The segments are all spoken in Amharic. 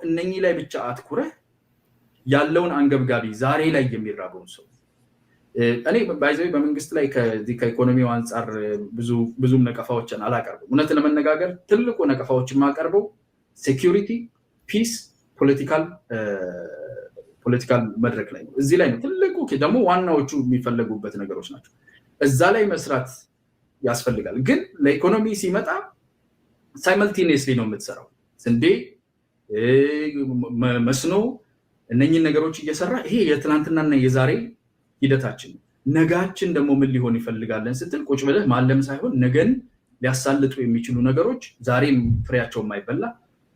እነኚህ ላይ ብቻ አትኩረህ ያለውን አንገብጋቢ ዛሬ ላይ የሚራበውን ሰው እኔ ባይዘው በመንግስት ላይ ከኢኮኖሚው አንፃር ብዙም ነቀፋዎችን አላቀርብም። እውነት ለመነጋገር ትልቁ ነቀፋዎችን ማቀርበው ሴኩሪቲ፣ ፒስ፣ ፖለቲካል መድረክ ላይ ነው። እዚህ ላይ ነው ትልቁ ደግሞ ዋናዎቹ የሚፈለጉበት ነገሮች ናቸው። እዛ ላይ መስራት ያስፈልጋል። ግን ለኢኮኖሚ ሲመጣ ሳይመልቲኒየስሊ ነው የምትሰራው። ስንዴ፣ መስኖ እነኚህን ነገሮች እየሰራ ይሄ የትናንትናና የዛሬ ሂደታችን ነጋችን ደግሞ ምን ሊሆን ይፈልጋለን ስትል ቁጭ ብለህ ማለም ሳይሆን ነገን ሊያሳልጡ የሚችሉ ነገሮች ዛሬም ፍሬያቸው የማይበላ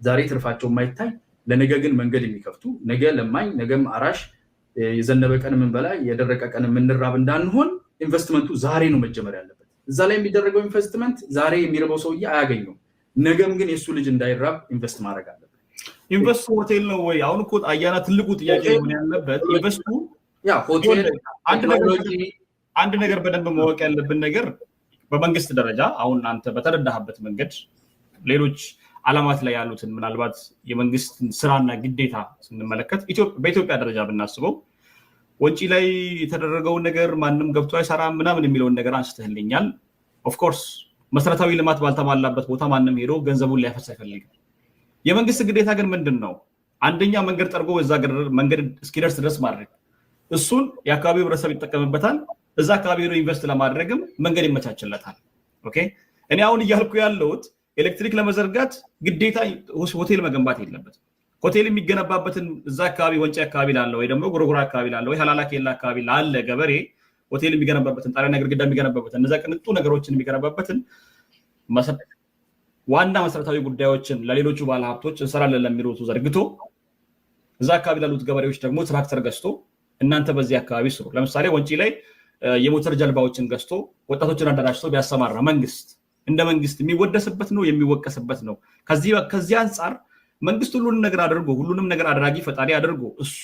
ዛሬ ትርፋቸው የማይታይ ለነገ ግን መንገድ የሚከፍቱ ነገ ለማኝ ነገም አራሽ የዘነበ ቀን የምንበላ የደረቀ ቀን የምንራብ እንዳንሆን ኢንቨስትመንቱ ዛሬ ነው መጀመር ያለበት። እዛ ላይ የሚደረገው ኢንቨስትመንት ዛሬ የሚርበው ሰውዬ አያገኘውም። ነገም ግን የሱ ልጅ እንዳይራብ ኢንቨስት ማድረግ አለበት። ኢንቨስቱ ሆቴል ነው ወይ? አሁን እኮ አያና ትልቁ ጥያቄ ሆነ ያለበት ኢንቨስቱ ሆቴል አንድ ነገር በደንብ ማወቅ ያለብን ነገር በመንግስት ደረጃ አሁን አንተ በተረዳህበት መንገድ ሌሎች ዓላማት ላይ ያሉትን ምናልባት የመንግስት ስራና ግዴታ ስንመለከት በኢትዮጵያ ደረጃ ብናስበው ወንጪ ላይ የተደረገውን ነገር ማንም ገብቶ አይሰራም ምናምን የሚለውን ነገር አንስተህልኛል። ኦፍኮርስ መሰረታዊ ልማት ባልተሟላበት ቦታ ማንም ሄዶ ገንዘቡን ሊያፈስ አይፈልግም። የመንግስት ግዴታ ግን ምንድን ነው? አንደኛ መንገድ ጠርጎ እዛ መንገድ እስኪደርስ ድረስ ማድረግ፣ እሱን የአካባቢው ህብረተሰብ ይጠቀምበታል። እዛ አካባቢ ሄዶ ኢንቨስት ለማድረግም መንገድ ይመቻችለታል። ኦኬ እኔ አሁን እያልኩ ያለሁት ኤሌክትሪክ ለመዘርጋት ግዴታ ሆቴል መገንባት የለበትም። ሆቴል የሚገነባበትን እዛ አካባቢ ወንጪ አካባቢ ላለው ወይ ደግሞ ጎረጎራ አካባቢ ላለው ወይ ሀላላ ኬላ አካባቢ ላለ ገበሬ ሆቴል የሚገነባበትን ጣሪያና ግድግዳ የሚገነባበትን እነዛ ቅንጡ ነገሮችን የሚገነባበትን ዋና መሰረታዊ ጉዳዮችን ለሌሎቹ ባለሀብቶች እንሰራለን ለሚሉት ዘርግቶ እዛ አካባቢ ላሉት ገበሬዎች ደግሞ ትራክተር ገዝቶ እናንተ በዚህ አካባቢ ስሩ። ለምሳሌ ወንጪ ላይ የሞተር ጀልባዎችን ገዝቶ ወጣቶችን አደራጅቶ ቢያሰማራ መንግስት እንደ መንግስት የሚወደስበት ነው የሚወቀስበት ነው። ከዚህ አንጻር መንግስት ሁሉንም ነገር አድርጎ ሁሉንም ነገር አድራጊ ፈጣሪ አድርጎ እሱ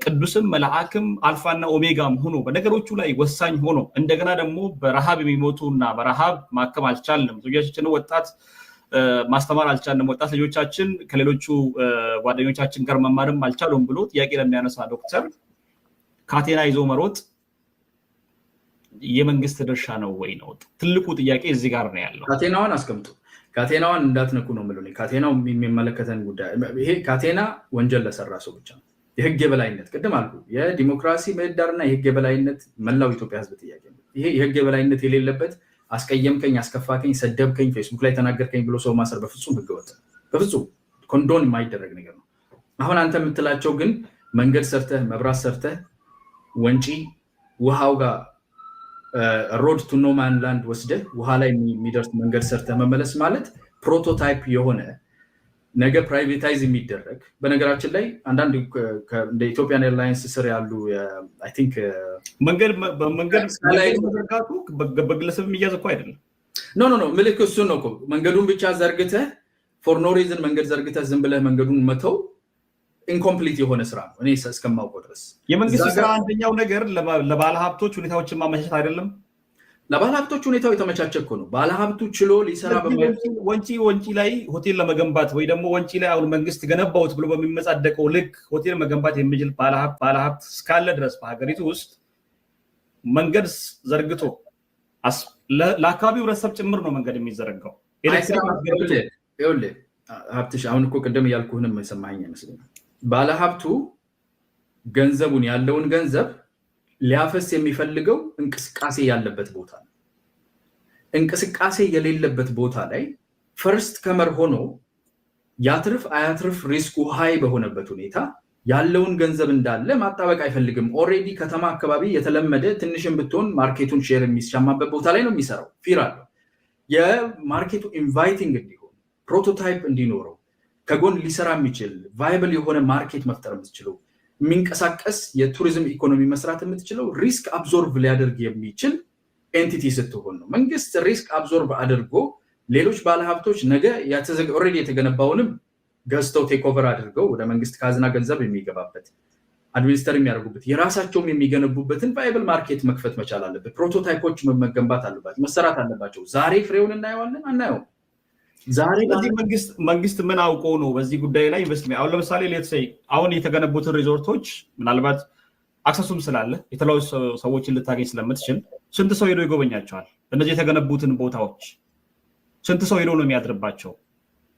ቅዱስም መልአክም አልፋና ኦሜጋም ሆኖ በነገሮቹ ላይ ወሳኝ ሆኖ እንደገና ደግሞ በረሃብ የሚሞቱና በረሃብ ማከም አልቻልንም፣ ልጆቻችንን ወጣት ማስተማር አልቻልንም፣ ወጣት ልጆቻችን ከሌሎቹ ጓደኞቻችን ጋር መማርም አልቻሉም ብሎ ጥያቄ ለሚያነሳ ዶክተር ካቴና ይዞ መሮጥ የመንግስት ድርሻ ነው ወይ ነው ትልቁ ጥያቄ። እዚህ ጋር ነው ያለው። ካቴናዋን አስቀምጡ። ካቴናዋን እንዳትነኩ ነው የምለው። ካቴናው የሚመለከተን ጉዳይ ይሄ ካቴና ወንጀል ለሰራ ሰው ብቻ ነው። የህግ የበላይነት ቅድም አልኩ፣ የዲሞክራሲ ምህዳርና የህግ የበላይነት መላው ኢትዮጵያ ህዝብ ጥያቄ ነው። ይሄ የህግ የበላይነት የሌለበት አስቀየምከኝ፣ አስከፋከኝ፣ ሰደብከኝ፣ ፌስቡክ ላይ ተናገርከኝ ብሎ ሰው ማሰር በፍጹም ህገወጥ፣ በፍጹም ኮንዶን የማይደረግ ነገር ነው። አሁን አንተ የምትላቸው ግን መንገድ ሰርተህ መብራት ሰርተህ ወንጪ ውሃው ጋር ሮድ ቱ ኖ ማን ላንድ ወስደህ ውሃ ላይ የሚደርስ መንገድ ሰርተህ መመለስ ማለት ፕሮቶታይፕ የሆነ ነገ ፕራይቬታይዝ የሚደረግ በነገራችን ላይ አንዳንድ እንደ ኢትዮጵያን ኤርላይንስ ስር ያሉ አይ ቲንክ መንገድ መዘርጋቱ በግለሰብ የሚያዝ እኮ አይደለም። ኖ ምልክ እሱን ነው እኮ መንገዱን ብቻ ዘርግተህ ፎር ኖ ሪዝን መንገድ ዘርግተህ ዝም ብለህ መንገዱን መተው ኢንኮምፕሊት የሆነ ስራ ነው። እኔ እስከማውቀው ድረስ የመንግስት ስራ አንደኛው ነገር ለባለሀብቶች ሁኔታዎችን ማመቻቸት አይደለም። ለባለሀብቶች ሁኔታው የተመቻቸ እኮ ነው። ባለሀብቱ ችሎ ሊሰራ ወንጪ ላይ ሆቴል ለመገንባት ወይ ደግሞ ወንጪ ላይ አሁን መንግስት ገነባውት ብሎ በሚመጻደቀው ልክ ሆቴል መገንባት የሚችል ባለሀብት እስካለ ድረስ በሀገሪቱ ውስጥ መንገድ ዘርግቶ ለአካባቢው ህብረተሰብ ጭምር ነው መንገድ የሚዘረጋው። ሀብትሽ አሁን እኮ ቅድም እያልኩህንም የሰማኸኝ አይመስለኝም። ባለሀብቱ ገንዘቡን ያለውን ገንዘብ ሊያፈስ የሚፈልገው እንቅስቃሴ ያለበት ቦታ ነው። እንቅስቃሴ የሌለበት ቦታ ላይ ፈርስት ከመር ሆኖ ያትርፍ አያትርፍ ሪስኩ ሃይ በሆነበት ሁኔታ ያለውን ገንዘብ እንዳለ ማጣበቅ አይፈልግም። ኦልሬዲ ከተማ አካባቢ የተለመደ ትንሽም ብትሆን ማርኬቱን ሼር የሚሻማበት ቦታ ላይ ነው የሚሰራው። ፊር አለው። የማርኬቱ ኢንቫይቲንግ እንዲሆን ፕሮቶታይፕ እንዲኖረው ከጎን ሊሰራ የሚችል ቫይብል የሆነ ማርኬት መፍጠር የምትችለው የሚንቀሳቀስ የቱሪዝም ኢኮኖሚ መስራት የምትችለው ሪስክ አብዞርቭ ሊያደርግ የሚችል ኤንቲቲ ስትሆን ነው። መንግስት ሪስክ አብዞርቭ አድርጎ ሌሎች ባለሀብቶች ነገ ኦልሬዲ የተገነባውንም ገዝተው ቴክኦቨር አድርገው ወደ መንግስት ካዝና ገንዘብ የሚገባበት አድሚኒስተር የሚያደርጉበት የራሳቸውም የሚገነቡበትን ቫይብል ማርኬት መክፈት መቻል አለበት። ፕሮቶታይፖች መገንባት አለባቸው፣ መሰራት አለባቸው። ዛሬ ፍሬውን እናየዋለን አናየውም። ስለዚህ መንግስት ምን አውቆ ነው በዚህ ጉዳይ ላይ ኢንቨስት? አሁን ለምሳሌ አሁን የተገነቡትን ሪዞርቶች ምናልባት አክሰሱም ስላለ የተለያዩ ሰዎችን ልታገኝ ስለምትችል ስንት ሰው ሄዶ ይጎበኛቸዋል? እነዚህ የተገነቡትን ቦታዎች ስንት ሰው ሄዶ ነው የሚያድርባቸው?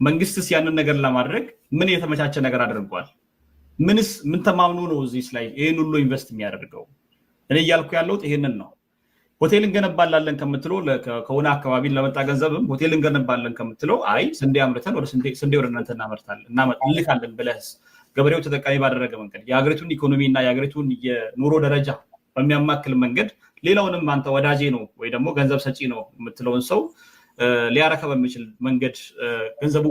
መንግስትስ ያንን ነገር ለማድረግ ምን የተመቻቸ ነገር አድርጓል? ምን ተማምኖ ነው እዚህ ላይ ይህን ሁሉ ኢንቨስት የሚያደርገው? እኔ እያልኩ ያለሁት ይህንን ነው። ሆቴል እንገነባላለን ከምትለው ከሆነ አካባቢ ለመጣ ገንዘብም ሆቴል እንገነባለን ከምትለው አይ ስንዴ አምርተን ስንዴ ወደ እናንተ እንልካለን ብለህ ገበሬው ተጠቃሚ ባደረገ መንገድ የሀገሪቱን ኢኮኖሚ እና የሀገሪቱን የኑሮ ደረጃ በሚያማክል መንገድ ሌላውንም አንተ ወዳጄ ነው ወይ ደግሞ ገንዘብ ሰጪ ነው የምትለውን ሰው ሊያረካ በሚችል መንገድ ገንዘቡ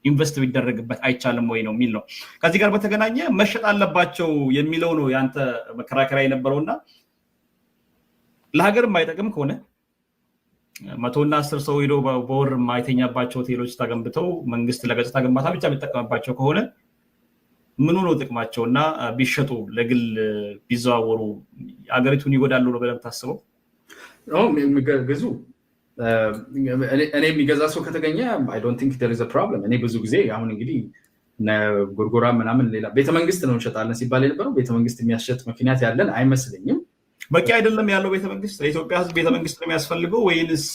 ኢንቨስት ቢደረግበት አይቻልም ወይ ነው የሚል ነው። ከዚህ ጋር በተገናኘ መሸጥ አለባቸው የሚለው ነው ያንተ መከራከሪያ የነበረውና ለሀገር የማይጠቅም ከሆነ 100 እና 10 ሰው ሄዶ በወር የማይተኛባቸው ሆቴሎች ተገንብተው መንግስት ለገጽታ ግንባታ ብቻ የሚጠቀምባቸው ከሆነ ምኑ ነው ጥቅማቸው? እና ቢሸጡ ለግል ቢዘዋወሩ ሀገሪቱን ይጎዳሉ ነው ብለህ የምታስበው? የሚገዙ እኔ የሚገዛ ሰው ከተገኘ አይ ዶንት ቲንክ ዜር ኢዝ አ ፕሮብለም። እኔ ብዙ ጊዜ አሁን እንግዲህ ጎርጎራ ምናምን ሌላ ቤተመንግስት ነው እንሸጣለን ሲባል የነበረው ቤተመንግስት የሚያስሸጥ ምክንያት ያለን አይመስለኝም። በቂ አይደለም ያለው ቤተመንግስት። ለኢትዮጵያ ህዝብ ቤተመንግስት ነው የሚያስፈልገው ወይንስ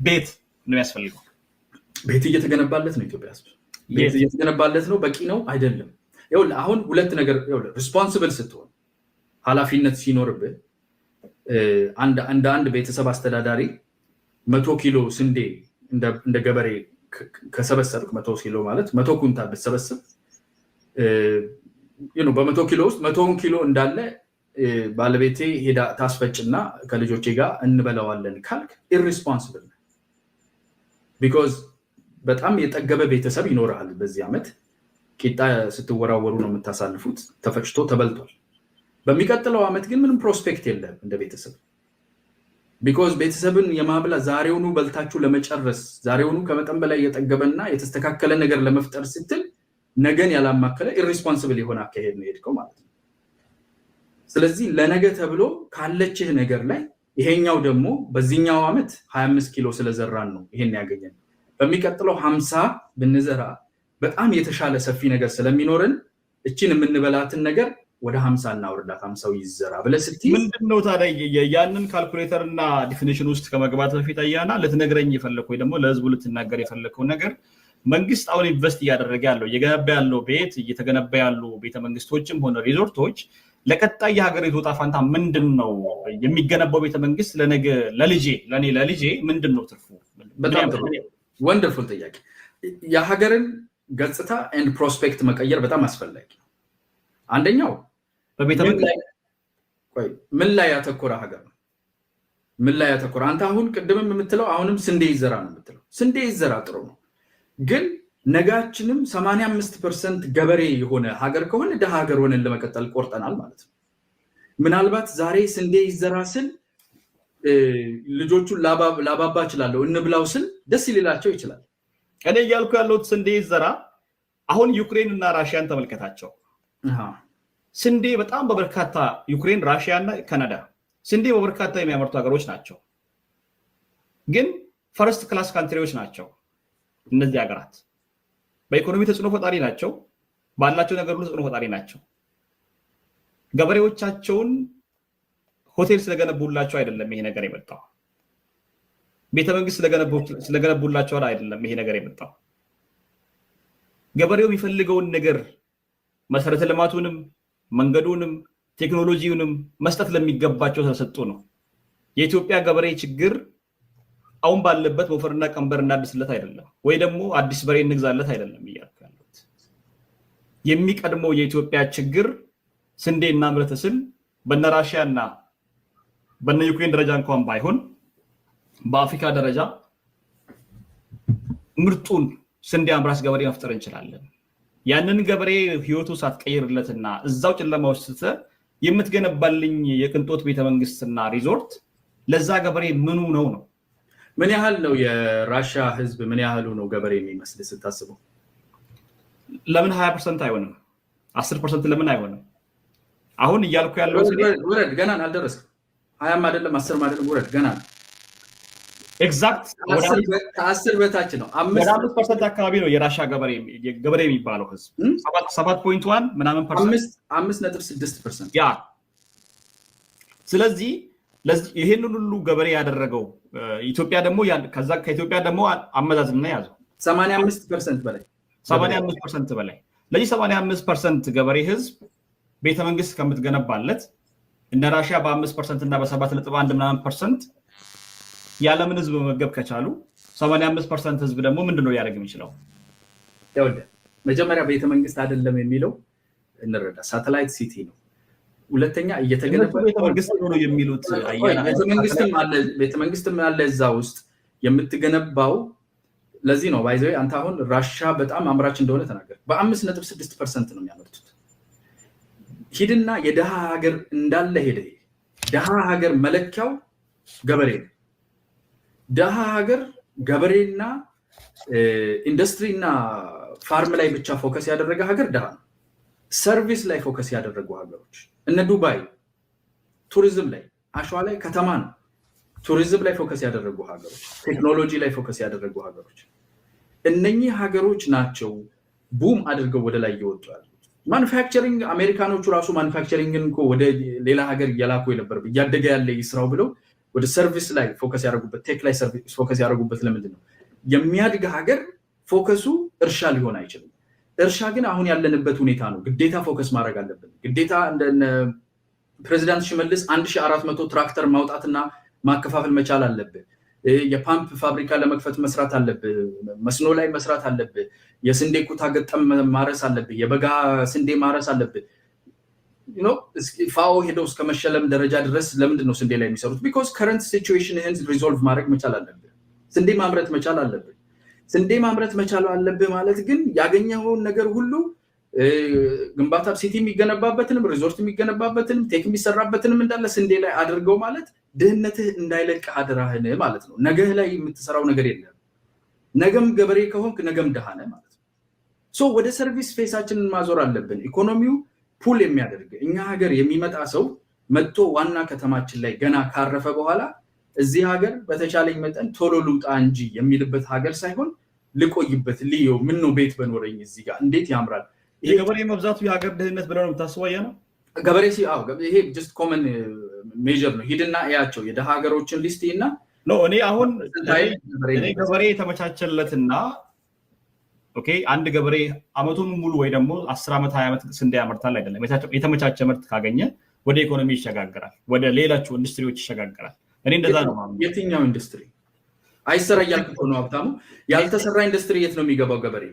ቤት ነው የሚያስፈልገው? ቤት እየተገነባለት ነው ኢትዮጵያ ህዝብ ቤት እየተገነባለት ነው። በቂ ነው አይደለም። ይኸውልህ አሁን ሁለት ነገር ሪስፖንሲብል ስትሆን ኃላፊነት ሲኖርብህ አንድ ቤተሰብ አስተዳዳሪ 100 ኪሎ ስንዴ እንደ ገበሬ ከሰበሰብክ 100 ኪሎ ማለት 100 ኩንታል ብትሰበስብ በ100 ኪሎ ውስጥ 100 ኪሎ እንዳለ ባለቤቴ ሄዳ ታስፈጭና ከልጆቼ ጋር እንበላዋለን ካልክ ኢሪስፖንሲብል ነው። ቢኮዝ በጣም የጠገበ ቤተሰብ ይኖርሃል። በዚህ ዓመት ቂጣ ስትወራወሩ ነው የምታሳልፉት። ተፈጭቶ ተበልቷል። በሚቀጥለው ዓመት ግን ምንም ፕሮስፔክት የለም እንደ ቤተሰብ። ቢኮዝ ቤተሰብን የማብላት ዛሬውኑ በልታችሁ ለመጨረስ ዛሬውኑ ከመጠን በላይ የጠገበና የተስተካከለ ነገር ለመፍጠር ስትል ነገን ያላማከለ ኢሪስፖንሲብል የሆነ አካሄድ ነው የሄድከው ማለት ነው። ስለዚህ ለነገ ተብሎ ካለችህ ነገር ላይ ይሄኛው ደግሞ በዚህኛው ዓመት 25 ኪሎ ስለዘራን ነው ይሄን ያገኘን። በሚቀጥለው 50 ብንዘራ በጣም የተሻለ ሰፊ ነገር ስለሚኖርን እቺን የምንበላትን ነገር ወደ 50 እናውርዳት 50 ይዘራ ብለህ ስትይ ምንድነው ታዲያ ያንን ካልኩሌተር እና ዲፊኒሽን ውስጥ ከመግባት በፊት አያና ልትነግረኝ የፈለከው ወይ ደግሞ ለህዝቡ ልትናገር የፈለከው ነገር መንግስት አሁን ኢንቨስት እያደረገ ያለው እየገነባ ያለው ቤት እየተገነባ ያሉ ቤተመንግስቶችም ሆነ ሪዞርቶች ለቀጣይ የሀገሪቱ ዕጣ ፈንታ ምንድነው? የሚገነባው ቤተመንግስት ለነገ ለልጄ ምንድነው ትርፉ? በጣም ወንደርፉል ጥያቄ። የሀገርን ገጽታ ኤንድ ፕሮስፔክት መቀየር በጣም አስፈላጊ ነው። አንደኛው ምን ላይ ያተኮረ ሀገር ነው? ምን ላይ ያተኮረ? አንተ አሁን ቅድምም የምትለው አሁንም ስንዴ ይዘራ ነው የምትለው። ስንዴ ይዘራ ጥሩ ነው፣ ግን ነጋችንም 85% ገበሬ የሆነ ሀገር ከሆነ ደሃ ሀገር ሆነን ለመቀጠል ቆርጠናል ማለት ነው። ምናልባት ዛሬ ስንዴ ይዘራ ስል ልጆቹን ላባባ እችላለሁ እንብላው ስል ደስ ሊላቸው ይችላል። እኔ እያልኩ ያለሁት ስንዴ ይዘራ። አሁን ዩክሬን እና ራሽያን ተመልከታቸው። ስንዴ በጣም በበርካታ ዩክሬን፣ ራሽያ እና ካናዳ ስንዴ በበርካታ የሚያመርቱ ሀገሮች ናቸው፣ ግን ፈርስት ክላስ ካንትሪዎች ናቸው። እነዚህ ሀገራት በኢኮኖሚ ተጽዕኖ ፈጣሪ ናቸው፣ ባላቸው ነገር ሁሉ ተጽዕኖ ፈጣሪ ናቸው። ገበሬዎቻቸውን ሆቴል ስለገነቡላቸው አይደለም ይሄ ነገር የመጣው። ቤተመንግስት ስለገነቡላቸው አይደለም ይሄ ነገር የመጣው። ገበሬው የሚፈልገውን ነገር መሰረተ ልማቱንም መንገዱንም ቴክኖሎጂውንም መስጠት ለሚገባቸው ስለሰጡ ነው። የኢትዮጵያ ገበሬ ችግር አሁን ባለበት ወፈርና ቀንበር እናድስለት አይደለም፣ ወይ ደግሞ አዲስ በሬ እንግዛለት አይደለም እያልኩ ያለሁት። የሚቀድመው የኢትዮጵያ ችግር ስንዴ እናምርት ስል በነ ራሽያ እና በነ ዩክሬን ደረጃ እንኳን ባይሆን በአፍሪካ ደረጃ ምርጡን ስንዴ አምራች ገበሬ መፍጠር እንችላለን። ያንን ገበሬ ህይወቱ ሳትቀይርለትና እዛው ጨለማ ውስጥ የምትገነባልኝ የቅንጦት ቤተመንግስትና ሪዞርት ለዛ ገበሬ ምኑ ነው? ምን ያህል ነው የራሽያ ህዝብ? ምን ያህሉ ነው ገበሬ የሚመስል ስታስበው? ለምን 20% አይሆንም? 10% ለምን አይሆንም? አሁን እያልኩ ያለው ውረድ፣ ገና አልደረስክም። 20 አይደለም 10 አይደለም፣ ውረድ ገና ኤግዛክት ከ10 በታች ነው። 5% አካባቢ ነው የራሻ ገበሬ የሚባለው ህዝብ 7.1 ምናምን ፐርሰንት 5.6%። ያ ስለዚህ ይሄንን ሁሉ ገበሬ ያደረገው ኢትዮጵያ ደግሞ ከኢትዮጵያ ደግሞ አመዛዝና ያዘው 85% በላይ 85% በላይ። ለዚህ 85% ገበሬ ህዝብ ቤተመንግስት ከምትገነባለት እነ ራሽያ በ5% እና በ7.1 ምናምን ፐርሰንት ያለምን ህዝብ መመገብ ከቻሉ 85% ህዝብ ደግሞ ምንድነው ሊያደርግ የሚችለው? መጀመሪያ ቤተመንግስት አይደለም የሚለው እንረዳ። ሳተላይት ሲቲ ነው። ሁለተኛ እየተገነባ ቤተመንግስት ነው የሚሉት ቤተመንግስትም አለ እዛ ውስጥ የምትገነባው። ለዚህ ነው ባይዘው አንተ አሁን ራሻ በጣም አምራች እንደሆነ ተናገር። በ5.6% ነው የሚያመርቱት። ሂድና የደሃ ሀገር እንዳለ ሄደ። ደሃ ሀገር መለኪያው ገበሬ ነው። ደሃ ሀገር ገበሬና ኢንዱስትሪና ፋርም ላይ ብቻ ፎከስ ያደረገ ሀገር ደሃ ነው። ሰርቪስ ላይ ፎከስ ያደረጉ ሀገሮች እነ ዱባይ ቱሪዝም ላይ አሸዋ ላይ ከተማ ነው። ቱሪዝም ላይ ፎከስ ያደረጉ ሀገሮች፣ ቴክኖሎጂ ላይ ፎከስ ያደረጉ ሀገሮች፣ እነኚህ ሀገሮች ናቸው ቡም አድርገው ወደ ላይ እየወጡ ያሉት። ማኑፋክቸሪንግ አሜሪካኖቹ ራሱ ማኑፋክቸሪንግን እኮ ወደ ሌላ ሀገር እያላኩ የነበር እያደገ ያለ ይስራው ብለው ወደ ሰርቪስ ላይ ፎከስ ያደረጉበት፣ ቴክ ላይ ፎከስ ያደረጉበት ለምንድን ነው? የሚያድግ ሀገር ፎከሱ እርሻ ሊሆን አይችልም። እርሻ ግን አሁን ያለንበት ሁኔታ ነው። ግዴታ ፎከስ ማድረግ አለብን። ግዴታ እንደ ፕሬዚዳንት ሽመልስ 1400 ትራክተር ማውጣትና ማከፋፈል መቻል አለብህ። የፓምፕ ፋብሪካ ለመክፈት መስራት አለብህ። መስኖ ላይ መስራት አለብህ። የስንዴ ኩታ ገጠም ማረስ አለብህ። የበጋ ስንዴ ማረስ አለብህ። ፋኦ ሄደው እስከ መሸለም ደረጃ ድረስ ለምንድን ነው ስንዴ ላይ የሚሰሩት? ቢኮዝ ከረንት ሲቹዌሽንህን ሪዞልቭ ማድረግ መቻል አለብህ። ስንዴ ማምረት መቻል አለብህ። ስንዴ ማምረት መቻል አለብህ ማለት ግን ያገኘኸውን ነገር ሁሉ ግንባታ ሲቲ የሚገነባበትንም ሪዞርት የሚገነባበትንም ቴክ የሚሰራበትንም እንዳለ ስንዴ ላይ አድርገው ማለት ድህነትህ እንዳይለቅ አደራህን ማለት ነው። ነገህ ላይ የምትሰራው ነገር የለም። ነገም ገበሬ ከሆንክ ነገም ድሃ ነህ ማለት ነው። ወደ ሰርቪስ ፌሳችንን ማዞር አለብን። ኢኮኖሚው ፑል የሚያደርግ እኛ ሀገር የሚመጣ ሰው መጥቶ ዋና ከተማችን ላይ ገና ካረፈ በኋላ እዚህ ሀገር በተቻለኝ መጠን ቶሎ ልውጣ እንጂ የሚልበት ሀገር ሳይሆን ልቆይበት ልየው ምን ነው ቤት በኖረኝ እዚህ ጋር እንዴት ያምራል። ይሄ ገበሬ መብዛቱ የሀገር ድህነት ብለው ነው የምታስበው? ነው ገበሬ ይሄ ጀስት ኮመን ሜጀር ነው። ሂድና እያቸው የደሃ ሀገሮችን ሊስት እና እኔ አሁን ገበሬ የተመቻቸለትና አንድ ገበሬ አመቱን ሙሉ ወይ ደግሞ 10 ዓመት 20 ዓመት ስንዴ ያመርታል አይደለም። የተመቻቸ ምርት ካገኘ ወደ ኢኮኖሚ ይሸጋገራል፣ ወደ ሌሎች ኢንዱስትሪዎች ይሸጋገራል። እኔ እንደዛ ነው ማለት ነው። የትኛው ኢንዱስትሪ አይሰራ እያልኩ ነው ሀብታሙ። ያልተሰራ ኢንዱስትሪ የት ነው የሚገባው? ገበሬ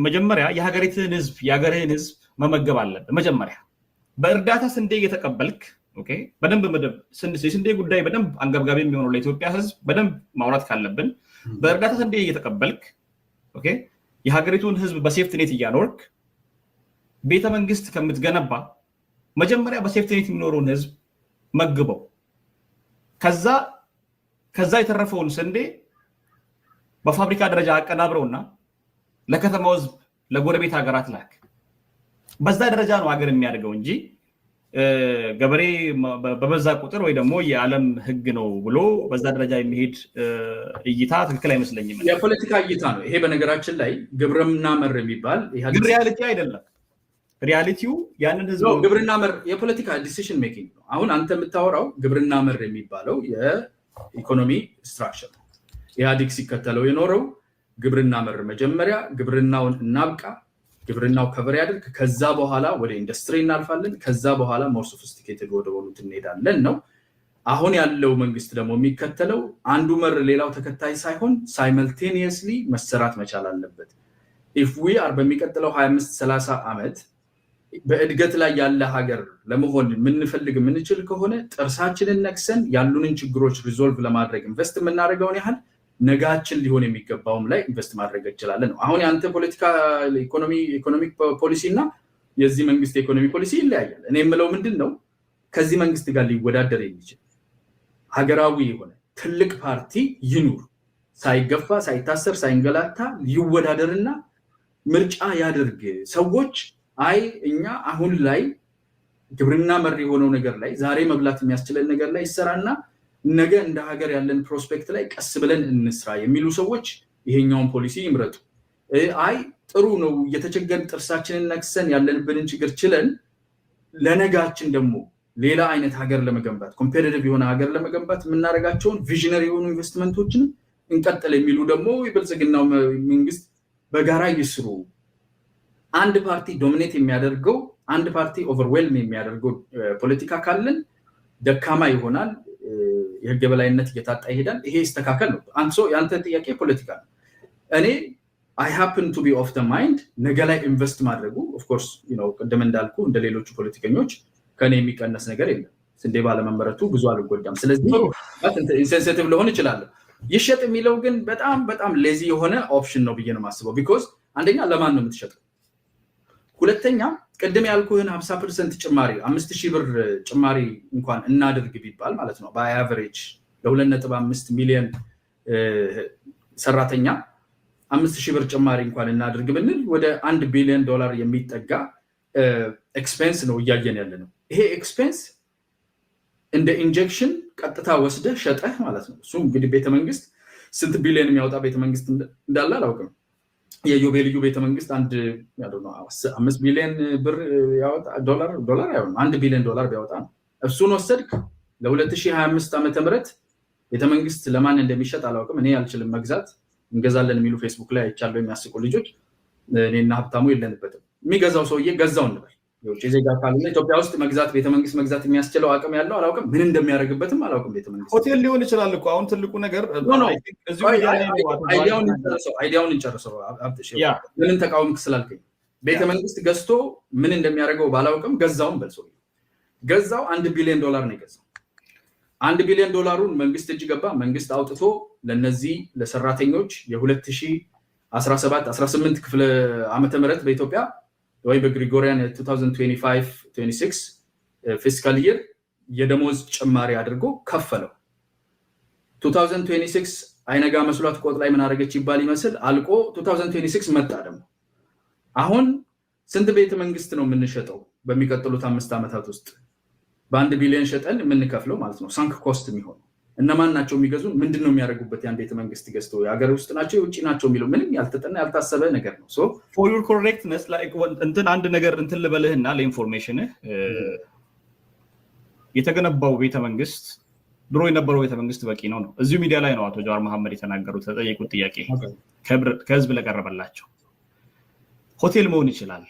መጀመሪያ የሀገሪቱን ህዝብ የሀገርህን ህዝብ መመገብ አለብህ። መጀመሪያ በእርዳታ ስንዴ እየተቀበልክ በደንብ የስንዴ ጉዳይ በደንብ አንገብጋቢ የሚሆነው ለኢትዮጵያ ህዝብ በደንብ ማውራት ካለብን በእርዳታ ስንዴ እየተቀበልክ የሀገሪቱን ህዝብ በሴፍትኔት እያኖርክ ቤተመንግስት ከምትገነባ መጀመሪያ በሴፍትኔት የሚኖረውን ህዝብ መግበው፣ ከዛ የተረፈውን ስንዴ በፋብሪካ ደረጃ አቀናብረውና ለከተማው ህዝብ ለጎረቤት ሀገራት ላክ። በዛ ደረጃ ነው ሀገር የሚያድገው እንጂ ገበሬ በበዛ ቁጥር ወይ ደግሞ የዓለም ህግ ነው ብሎ በዛ ደረጃ የሚሄድ እይታ ትክክል አይመስለኝም። የፖለቲካ እይታ ነው ይሄ። በነገራችን ላይ ግብርና መር የሚባል ሪያሊቲ አይደለም። ሪያሊቲው ያንን ህዝብ ግብርና መር የፖለቲካ ዲሲሽን ሜኪንግ ነው። አሁን አንተ የምታወራው ግብርና መር የሚባለው የኢኮኖሚ ስትራክቸር ነው። ኢህአዴግ ሲከተለው የኖረው ግብርና መር መጀመሪያ ግብርናውን እናብቃ፣ ግብርናው ከቨር ያድርግ፣ ከዛ በኋላ ወደ ኢንዱስትሪ እናልፋለን፣ ከዛ በኋላ ሞር ሶፊስቲኬትድ ወደ ሆኑት እንሄዳለን ነው። አሁን ያለው መንግስት ደግሞ የሚከተለው አንዱ መር ሌላው ተከታይ ሳይሆን ሳይመልቴኒየስሊ መሰራት መቻል አለበት። ኢፍ ዊ አር በሚቀጥለው 25-30 ዓመት በእድገት ላይ ያለ ሀገር ለመሆን የምንፈልግ የምንችል ከሆነ ጥርሳችንን ነክሰን ያሉንን ችግሮች ሪዞልቭ ለማድረግ ኢንቨስት የምናደርገውን ያህል ነጋችን ሊሆን የሚገባውም ላይ ኢንቨስት ማድረግ እንችላለን ነው። አሁን የአንተ ፖለቲካ ኢኮኖሚክ ፖሊሲ እና የዚህ መንግስት የኢኮኖሚ ፖሊሲ ይለያያል። እኔ የምለው ምንድን ነው ከዚህ መንግስት ጋር ሊወዳደር የሚችል ሀገራዊ የሆነ ትልቅ ፓርቲ ይኑር፣ ሳይገፋ ሳይታሰር ሳይንገላታ ይወዳደርና ምርጫ ያደርግ። ሰዎች አይ እኛ አሁን ላይ ግብርና መር የሆነው ነገር ላይ ዛሬ መብላት የሚያስችለን ነገር ላይ ይሰራና ነገ እንደ ሀገር ያለን ፕሮስፔክት ላይ ቀስ ብለን እንስራ የሚሉ ሰዎች ይሄኛውን ፖሊሲ ይምረጡ። አይ ጥሩ ነው የተቸገርን ጥርሳችንን ነክሰን ያለንብንን ችግር ችለን ለነጋችን ደግሞ ሌላ አይነት ሀገር ለመገንባት ኮምፔቲቲቭ የሆነ ሀገር ለመገንባት የምናደርጋቸውን ቪዥነሪ የሆኑ ኢንቨስትመንቶችን እንቀጥል የሚሉ ደግሞ የብልጽግናው መንግስት በጋራ ይስሩ። አንድ ፓርቲ ዶሚኔት የሚያደርገው አንድ ፓርቲ ኦቨርዌልም የሚያደርገው ፖለቲካ ካለን ደካማ ይሆናል፣ የህግ የበላይነት እየታጣ ይሄዳል። ይሄ ይስተካከል ነው። ያንተ ጥያቄ ፖለቲካ ነው። እኔ I happen to be of the mind ነገ ላይ ኢንቨስት ማድረጉ of course ቅድም እንዳልኩ እንደ ሌሎቹ ፖለቲከኞች ከኔ የሚቀነስ ነገር የለም። ስንዴ ባለመመረቱ ብዙ አልጎዳም። ስለዚህ ኢንሴንሲቲቭ ልሆን እችላለሁ። ይሸጥ የሚለው ግን በጣም በጣም ሌዚ የሆነ ኦፕሽን ነው ብዬ ነው የማስበው። ቢኮዝ አንደኛ ለማን ነው የምትሸጠው? ሁለተኛ ቅድም ያልኩህን 50% ጭማሪ 5000 ብር ጭማሪ እንኳን እናድርግ ቢባል ማለት ነው በአቨሬጅ ለ2.5 ሚሊዮን ሰራተኛ 5000 ብር ጭማሪ እንኳን እናድርግ ብንል ወደ $1 ቢሊዮን የሚጠጋ ኤክስፔንስ ነው እያየን ያለ ነው። ይሄ ኤክስፔንስ እንደ ኢንጀክሽን ቀጥታ ወስደህ ሸጠህ ማለት ነው። እሱ እንግዲህ ቤተመንግስት ስንት ቢሊዮን የሚያወጣ ቤተመንግስት እንዳለ አላውቅም። የዮቤልዩ ቤተመንግስት 5 ቢሊዮን ብር ያወጣ ዶላር አይሆንም $1 ቢሊዮን ቢያወጣ ነው። እሱን ወሰድክ ለ2025 ዓመተ ምህረት ቤተመንግስት ለማን እንደሚሸጥ አላውቅም። እኔ አልችልም መግዛት። እንገዛለን የሚሉ ፌስቡክ ላይ አይቻለሁ የሚያስቁ ልጆች። እኔና ሀብታሙ የለንበትም። የሚገዛው ሰውዬ ገዛው እንበል። የውጭ ዜጋ ካለ ኢትዮጵያ ውስጥ መግዛት ቤተመንግስት መግዛት የሚያስችለው አቅም ያለው አላውቅም። ምን እንደሚያደርግበትም አላውቅም። ቤተመንግስት ሆቴል ሊሆን ይችላል እኮ። አሁን ትልቁ ነገር አይዲያውን እንጨርሰው። ምንም ተቃውምክ ስላልከኝ ቤተመንግስት ገዝቶ ምን እንደሚያደርገው ባላውቅም ገዛውን በል። ሰውዬው ገዛው $1 ቢሊዮን ነው የገዛው። $1 ቢሊዮን መንግስት እጅ ገባ። መንግስት አውጥቶ ለነዚህ ለሰራተኞች የ2017-18 ክፍለ ዓመተ ምህረት በኢትዮጵያ ወይ በግሪጎሪያን 2025-26 ፊስካል ይር የደሞዝ ጭማሪ አድርጎ ከፈለው። 2026 አይነጋ መስሏት ቆጥ ላይ ምን አደረገች ይባል ይመስል አልቆ 2026 መጣ። ደግሞ አሁን ስንት ቤተ መንግስት ነው የምንሸጠው በሚቀጥሉት 5 ዓመታት ውስጥ? በ1 ቢሊዮን ሸጠን የምንከፍለው ማለት ነው። ሳንክ ኮስት የሚሆነው እነማን ናቸው የሚገዙን? ምንድነው የሚያደርጉበት? ያን ቤተ መንግስት ገዝተው የሀገር ውስጥ ናቸው የውጭ ናቸው የሚለው ምንም ያልተጠና ያልታሰበ ነገር ነው። for your correctness like አንድ ነገር ልበልህና ለኢንፎርሜሽንህ የተገነባው ቤተ መንግስት ድሮ የነበረው ቤተ መንግስት በቂ ነው። እዚሁ ሚዲያ ላይ ነው አቶ ጀዋር መሐመድ የተናገሩት። ተጠየቁት ጥያቄ ከህዝብ ለቀረበላቸው ሆቴል መሆን ይችላል፣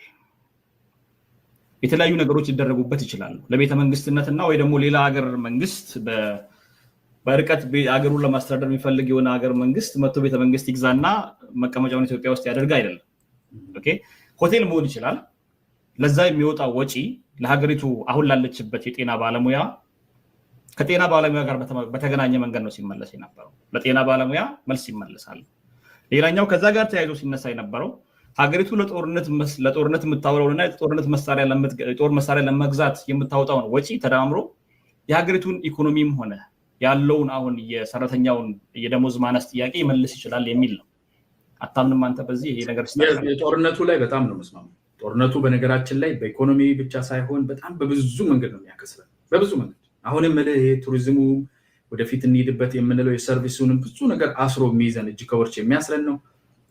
የተለያዩ ነገሮች ይደረጉበት ይችላሉ። ለቤተ መንግስትነትና ወይ ደግሞ ሌላ ሀገር መንግስት በርቀት ሀገሩን ለማስተዳደር የሚፈልግ የሆነ ሀገር መንግስት መጥቶ ቤተ መንግስት ይግዛና መቀመጫውን ኢትዮጵያ ውስጥ ያደርግ አይደለም። ኦኬ ሆቴል መሆን ይችላል። ለዛ የሚወጣ ወጪ ለሀገሪቱ አሁን ላለችበት የጤና ባለሙያ ከጤና ባለሙያ ጋር በተገናኘ መንገድ ነው ሲመለስ የነበረው። ለጤና ባለሙያ መልስ ይመለሳል። ሌላኛው ከዛ ጋር ተያይዞ ሲነሳ የነበረው ሀገሪቱ ለጦርነት የምታውለውና የጦር መሳሪያ ለመግዛት የምታወጣውን ወጪ ተዳምሮ የሀገሪቱን ኢኮኖሚም ሆነ ያለውን አሁን የሰራተኛውን የደሞዝ ማነስ ጥያቄ ይመልስ ይችላል የሚል ነው። አታምንም አንተ በዚህ? ይሄ ነገር የጦርነቱ ላይ በጣም ነው መስማማው። ጦርነቱ በነገራችን ላይ በኢኮኖሚ ብቻ ሳይሆን በጣም በብዙ መንገድ ነው የሚያከስረን። በብዙ መንገድ አሁንም ቱሪዝሙ ወደፊት እንሂድበት የምንለው የሰርቪሱንም ብዙ ነገር አስሮ የሚይዘን እጅ ከወርች የሚያስረን ነው።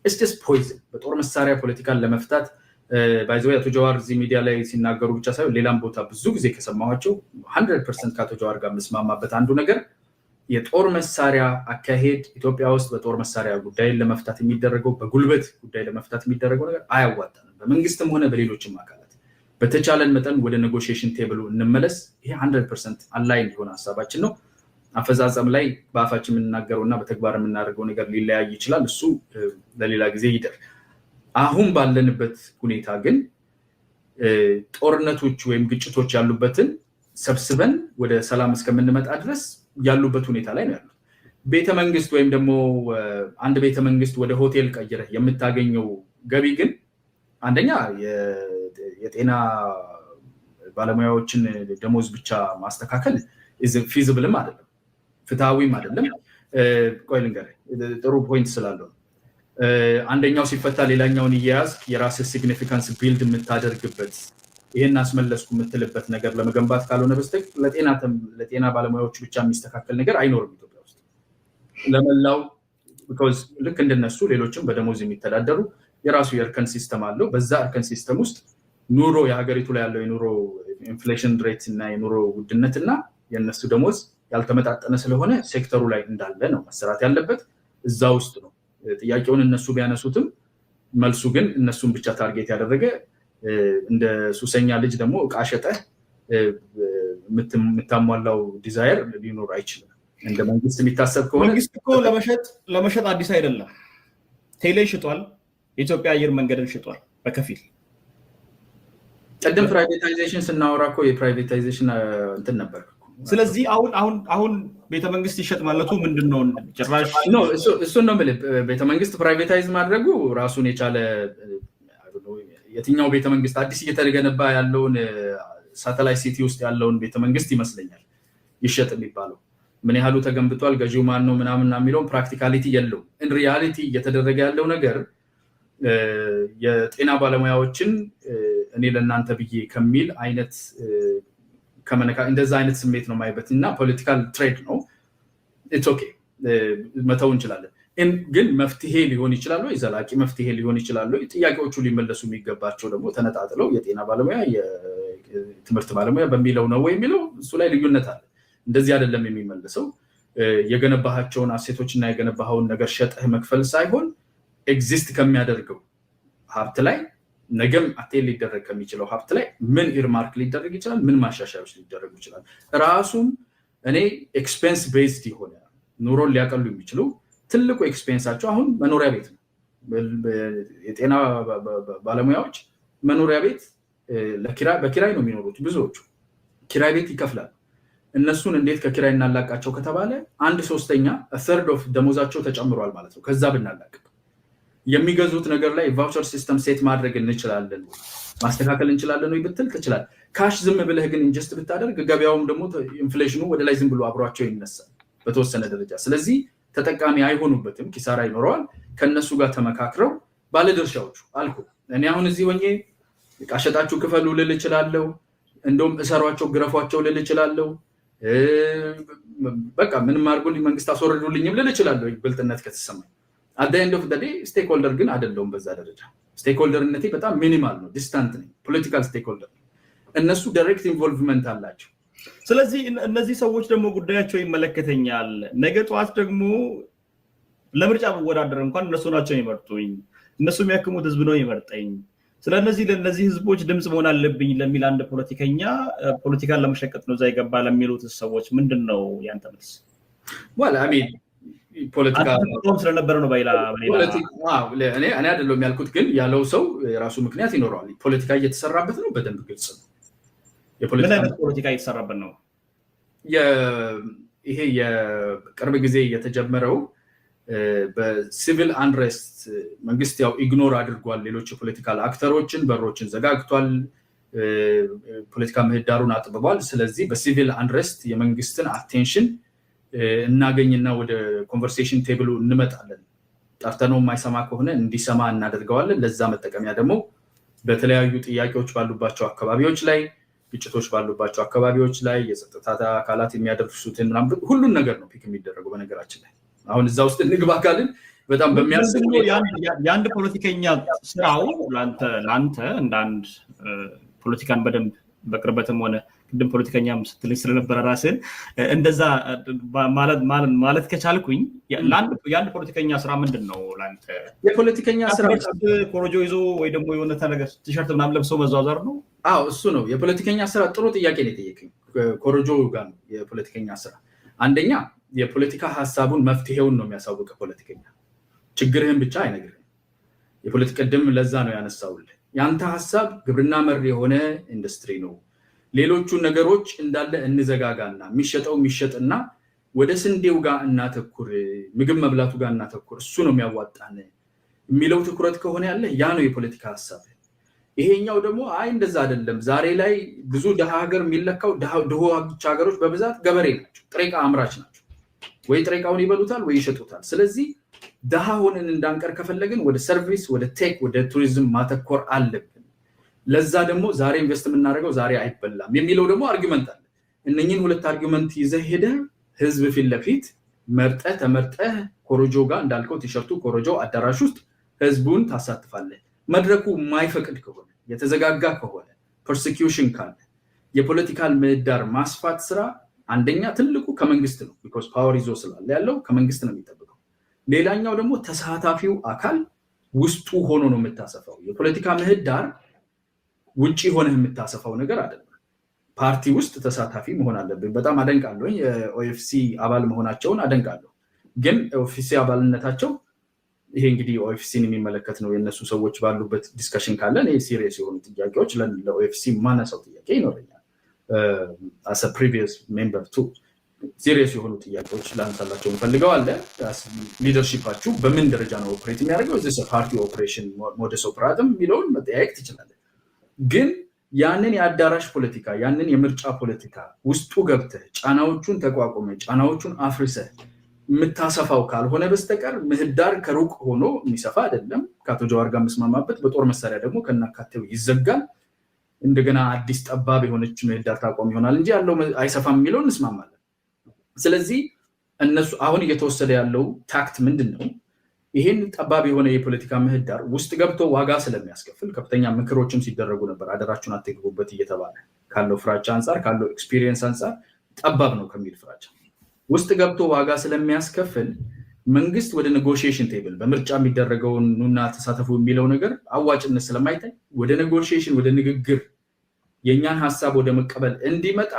እስቲስ ፖይዝን በጦር መሳሪያ ፖለቲካን ለመፍታት ባይዘው አቶ ጀዋር እዚህ ሚዲያ ላይ ሲናገሩ ብቻ ሳይሆን ሌላም ቦታ ብዙ ጊዜ ከሰማኋቸው 100% ከአቶ ጀዋር ጋር መስማማበት አንዱ ነገር የጦር መሳሪያ አካሄድ ኢትዮጵያ ውስጥ በጦር መሳሪያ ጉዳይን ለመፍታት የሚደረገው በጉልበት ጉዳይ ለመፍታት የሚደረገው ነገር አያዋጣንም። በመንግስትም ሆነ በሌሎችም አካላት በተቻለን መጠን ወደ ኔጎሽዬሽን ቴብሉ እንመለስ። ይሄ 100% አላይን የሆነ ሀሳባችን ነው። አፈጻጸም ላይ በአፋችን የምንናገረውና በተግባር የምናደርገው ነገር ሊለያይ ይችላል። እሱ ለሌላ ጊዜ ይደር። አሁን ባለንበት ሁኔታ ግን ጦርነቶች ወይም ግጭቶች ያሉበትን ሰብስበን ወደ ሰላም እስከምንመጣ ድረስ ያሉበት ሁኔታ ላይ ነው ያሉት። ቤተመንግስት ወይም ደግሞ አንድ ቤተመንግስት ወደ ሆቴል ቀይረህ የምታገኘው ገቢ ግን አንደኛ የጤና ባለሙያዎችን ደሞዝ ብቻ ማስተካከል ፊዚብልም አይደለም፣ ፍትሃዊም አይደለም። ቆይ ልንገርህ፣ ጥሩ ፖይንት ስላለው አንደኛው ሲፈታ ሌላኛውን እየያዝክ የራስህ ሲግኒፊካንስ ቢልድ የምታደርግበት ይሄን አስመለስኩ የምትልበት ነገር ለመገንባት ካልሆነ በስተቀር ለጤና ባለሙያዎች ብቻ የሚስተካከል ነገር አይኖርም ኢትዮጵያ ውስጥ ለመላው because ልክ እንደነሱ ሌሎችም በደሞዝ የሚተዳደሩ የራሱ የእርከን ሲስተም አለው በዛ እርከን ሲስተም ውስጥ ኑሮ የሀገሪቱ ላይ ያለው የኑሮ ኢንፍሌሽን ሬት እና የኑሮ ውድነትና የነሱ ደሞዝ ያልተመጣጠነ ስለሆነ ሴክተሩ ላይ እንዳለ ነው መሰራት ያለበት እዛ ውስጥ ነው ጥያቄውን እነሱ ቢያነሱትም መልሱ ግን እነሱን ብቻ ታርጌት ያደረገ እንደ ሱሰኛ ልጅ ደግሞ ዕቃ ሸጠህ የምታሟላው ዲዛይር ሊኖር አይችልም እንደ መንግስት የሚታሰብ ከሆነ መንግስት እኮ ለመሸጥ አዲስ አይደለም ቴሌ ሽጧል የኢትዮጵያ አየር መንገድን ሽጧል በከፊል ቀደም ፕራይቬታይዜሽን ስናወራ እኮ የፕራይቬታይዜሽን እንትን ነበር ስለዚህ አሁን ቤተመንግስት ይሸጥ ማለቱ ምንድነው ጭራሽ ነው እሱን ነው ማለት ቤተመንግስት ፕራይቬታይዝ ማድረጉ ራሱን የቻለ የትኛው ቤተመንግስት አዲስ እየተገነባ ያለውን ሳተላይት ሲቲ ውስጥ ያለውን ቤተመንግስት ይመስለኛል ይሸጥ የሚባለው ምን ያህሉ ተገንብቷል ገዢው ማን ነው ምናምንና የሚለው ፕራክቲካሊቲ የለው ኢን ሪያሊቲ እየተደረገ ያለው ነገር የጤና ባለሙያዎችን እኔ ለእናንተ ብዬ ከሚል አይነት ከመነካ እንደዛ አይነት ስሜት ነው ማይበትና ፖለቲካል ትሬድ ነው ኢትስ ኦኬ መተው እንችላለን ግን መፍትሄ ሊሆን ይችላል ወይ ዘላቂ መፍትሄ ሊሆን ይችላል ወይ ጥያቄዎቹ ሊመለሱ የሚገባቸው ደግሞ ተነጣጥለው የጤና ባለሙያ የትምህርት ባለሙያ በሚለው ነው ወይ የሚለው እሱ ላይ ልዩነት አለ እንደዚህ አይደለም የሚመለሰው የገነባሃቸውን አሴቶችና የገነባሃውን ነገር ሸጠህ መክፈል ሳይሆን ኤግዚስት ከሚያደርገው ሀብት ላይ ነገም አቴል ሊደረግ ከሚችለው ሀብት ላይ ምን ኢርማርክ ሊደረግ ይችላል ምን ማሻሻያዎች ሊደረጉ ይችላል ራሱም እኔ ኤክስፔንስ ቤዝድ ይሆነ ኑሮን ሊያቀሉ የሚችሉ ትልቁ ኤክስፔንሳቸው አሁን መኖሪያ ቤት ነው የጤና ባለሙያዎች መኖሪያ ቤት በኪራይ ነው የሚኖሩት ብዙዎቹ ኪራይ ቤት ይከፍላሉ እነሱን እንዴት ከኪራይ እናላቃቸው ከተባለ 1/3 1/3 ኦፍ ደሞዛቸው ተጨምሯል ማለት ነው ከዛ ብናላቅ የሚገዙት ነገር ላይ ቫውቸር ሲስተም ሴት ማድረግ እንችላለን ማስተካከል እንችላለን ወይ ብትል ትችላል ካሽ ዝም ብለህ ግን ኢንጀስት ብታደርግ ገበያውም ደግሞ ኢንፍሌሽኑ ወደ ላይ ዝም ብሎ አብሯቸው ይነሳል በተወሰነ ደረጃ ስለዚህ ተጠቃሚ አይሆኑበትም ኪሳራ ይኖረዋል ከነሱ ጋር ተመካክረው ባለድርሻዎቹ አልኩ እኔ አሁን እዚህ ሆኜ ቃሸጣችሁ ክፈሉ ልል ይችላልው እንደውም እሰሯቸው ግረፏቸው ልል ይችላልው በቃ ምንም አድርጉልኝ መንግስት አስወርዱልኝም ልል ይችላልው ብልጥነት ከተሰማኝ at the end of the day stakeholder ግን አይደለም በዛ ደረጃ stakeholderነቴ በጣም ሚኒማል ነው ዲስታንት ነው ፖለቲካል stakeholder እነሱ ዳይሬክት ኢንቮልቭመንት አላቸው ስለዚህ እነዚህ ሰዎች ደግሞ ጉዳያቸው ይመለከተኛል ነገ ጧት ደግሞ ለምርጫ መወዳደር እንኳን እነሱ ናቸው ይመርጡኝ እነሱ የሚያክሙት ህዝብ ነው ይመርጠኝ ስለዚህ ለነዚህ ህዝቦች ድምጽ መሆን አለብኝ ለሚል አንድ ፖለቲከኛ ፖለቲካን ለመሸቀጥ ነው ዘይገባ ለሚሉት ሰዎች ምንድነው ያንተ መልስ well I mean ፖለቲካ ስለነበረ ነው ባይላ እኔ አይደለም ያልኩት ግን ያለው ሰው የራሱ ምክንያት ይኖራል ፖለቲካ እየተሰራበት ነው በደንብ ግልጽ ነው የፖለቲካ እየተሰራበት ነው ይሄ የቅርብ ጊዜ የተጀመረው በሲቪል አንሬስት መንግስት ያው ኢግኖር አድርጓል ሌሎች የፖለቲካል አክተሮችን በሮችን ዘጋግቷል ፖለቲካ ምህዳሩን አጥብቧል ስለዚህ በሲቪል አንሬስት የመንግስትን አቴንሽን እናገኝና ወደ ኮንቨርሴሽን ቴብሉ እንመጣለን ጠርተነው የማይሰማ ከሆነ እንዲሰማ እናደርገዋለን ለዛ መጠቀሚያ ደግሞ በተለያዩ ጥያቄዎች ባሉባቸው አካባቢዎች ላይ ግጭቶች ባሉባቸው አካባቢዎች ላይ የጸጥታ አካላት የሚያደርሱትን ምናምን ሁሉን ነገር ነው ፒክ የሚደረገው በነገራችን ላይ አሁን እዛው ውስጥ ንግባ ካልን በጣም በሚያስብ የአንድ ፖለቲከኛ ስራው ላንተ እንደ አንድ ፖለቲካን በደንብ በቅርበትም ሆነ ቅድም ፖለቲከኛም ስትልኝ ስለነበረ ራስን እንደዛ ማለት ከቻልኩኝ የአንድ ፖለቲከኛ ስራ ምንድነው ላንተ የፖለቲከኛ ስራ ኮሮጆ ይዞ ወይ ደግሞ የሆነ ነገር ቲሸርት ምናምን ለብሶ መዟዟር ነው አዎ እሱ ነው የፖለቲከኛ ስራ ጥሩ ጥያቄ ነው የጠየቀኝ ኮሮጆ ጋር የፖለቲከኛ ስራ አንደኛ የፖለቲካ ሐሳቡን መፍትሄውን ነው የሚያሳውቀው ፖለቲከኛ ችግርህን ብቻ አይነግርህም የፖለቲካ ደም ለዛ ነው ያነሳውልህ ያንተ ሐሳብ ግብርና መር የሆነ ኢንዱስትሪ ነው ሌሎቹ ነገሮች እንዳለ እንዘጋጋና የሚሸጥና ወደ ስንዴው ጋር እናተኩር ምግብ መብላቱ ጋር እናተኩር እሱ ነው የሚያዋጣን የሚለው ትኩረት ከሆነ ያለ ያ ነው የፖለቲካ ሐሳብ ይሄኛው ደግሞ እንደዛ አይደለም ዛሬ ላይ ብዙ ደሃ ሀገር የሚለካው ደሃዎች ሀገሮች በብዛት ገበሬ ናቸው ጥሬቃ አምራች ናቸው ወይ ጥሬቃውን ይበሉታል ወይ ይሸጡታል ስለዚህ ደሃ ሆነን እንዳንቀር ከፈለግን ወደ ሰርቪስ ወደ ቴክ ወደ ቱሪዝም ማተኮር አለብን ለዛ ደግሞ ዛሬ ኢንቨስት የምናደርገው ዛሬ አይበላም የሚለው ደግሞ አርጊመንት አለ። እነኚህን ሁለት አርጊመንት ይዘህ ሄደህ ህዝብ ፊት ለፊት መርጠህ ተመርጠህ ኮሮጆ ጋር እንዳልከው ቲሸርቱ ኮሮጆ አዳራሽ ውስጥ ህዝቡን ታሳትፋለህ። መድረኩ የማይፈቅድ ከሆነ የተዘጋጋ ከሆነ ፐርሲኪዩሽን ካለ የፖለቲካል ምህዳር ማስፋት ስራ አንደኛ ትልቁ ከመንግስት ነው። ቢኮዝ ፓወር ይዞ ስላለ ያለው ከመንግስት ነው የሚጠብቀው። ሌላኛው ደግሞ ተሳታፊው አካል ውስጡ ሆኖ ነው የምታሰፋው። የፖለቲካ ምህዳር ውጪ ሆነህ የምታሰፋው ነገር አይደለም። ፓርቲ ውስጥ ተሳታፊ መሆን አለብን። በጣም አደንቃለሁ። የኦኤፍሲ አባል መሆናቸውን አደንቃለሁ። ግን ኦኤፍሲ አባልነታቸው ይሄ እንግዲህ ኦኤፍሲን የሚመለከት ነው። የነሱ ሰዎች ባሉበት ዲስከሽን ካለን ይሄ ሲሪየስ የሆኑ ጥያቄዎች ለኦኤፍሲ ማነሳው ጥያቄ ይኖረኛል። አስ ፕሪቪየስ ሜምበር ቱ ሲሪየስ የሆኑ ጥያቄዎች ላንሳላቸው እንፈልገዋለ። ሊደርሺፓችሁ በምን ደረጃ ነው ኦፕሬት የሚያደርገው? እዚ ፓርቲ ኦፕሬሽን ሞደስ ኦፕራትም የሚለውን መጠያየቅ ትችላለን። ግን ያንን የአዳራሽ ፖለቲካ ያንን የምርጫ ፖለቲካ ውስጡ ገብተህ ጫናዎቹን ተቋቁመ ጫናዎቹን አፍርሰህ የምታሰፋው ካልሆነ በስተቀር ምህዳር ከሩቅ ሆኖ የሚሰፋ አይደለም። ከአቶ ጀዋር ጋር የምስማማበት በጦር መሳሪያ ደግሞ ከናካቴው ይዘጋል። እንደገና አዲስ ጠባብ የሆነች ምህዳር ታቆም ይሆናል እንጂ ያለው አይሰፋም የሚለው እንስማማለን። ስለዚህ እነሱ አሁን እየተወሰደ ያለው ታክት ምንድን ነው? ይህን ጠባብ የሆነ የፖለቲካ ምህዳር ውስጥ ገብቶ ዋጋ ስለሚያስከፍል ከፍተኛ ምክሮችም ሲደረጉ ነበር። አደራችሁን አትግቡበት እየተባለ ካለው ፍራቻ አንጻር ካለው ኤክስፒሪየንስ አንጻር ጠባብ ነው ከሚል ፍራቻ ውስጥ ገብቶ ዋጋ ስለሚያስከፍል መንግስት ወደ ኔጎሽዬሽን ቴብል በምርጫ የሚደረገውን ኑና ተሳተፉ የሚለው ነገር አዋጭነት ስለማይታይ ወደ ኔጎሽዬሽን ወደ ንግግር የእኛን ሀሳብ ወደ መቀበል እንዲመጣ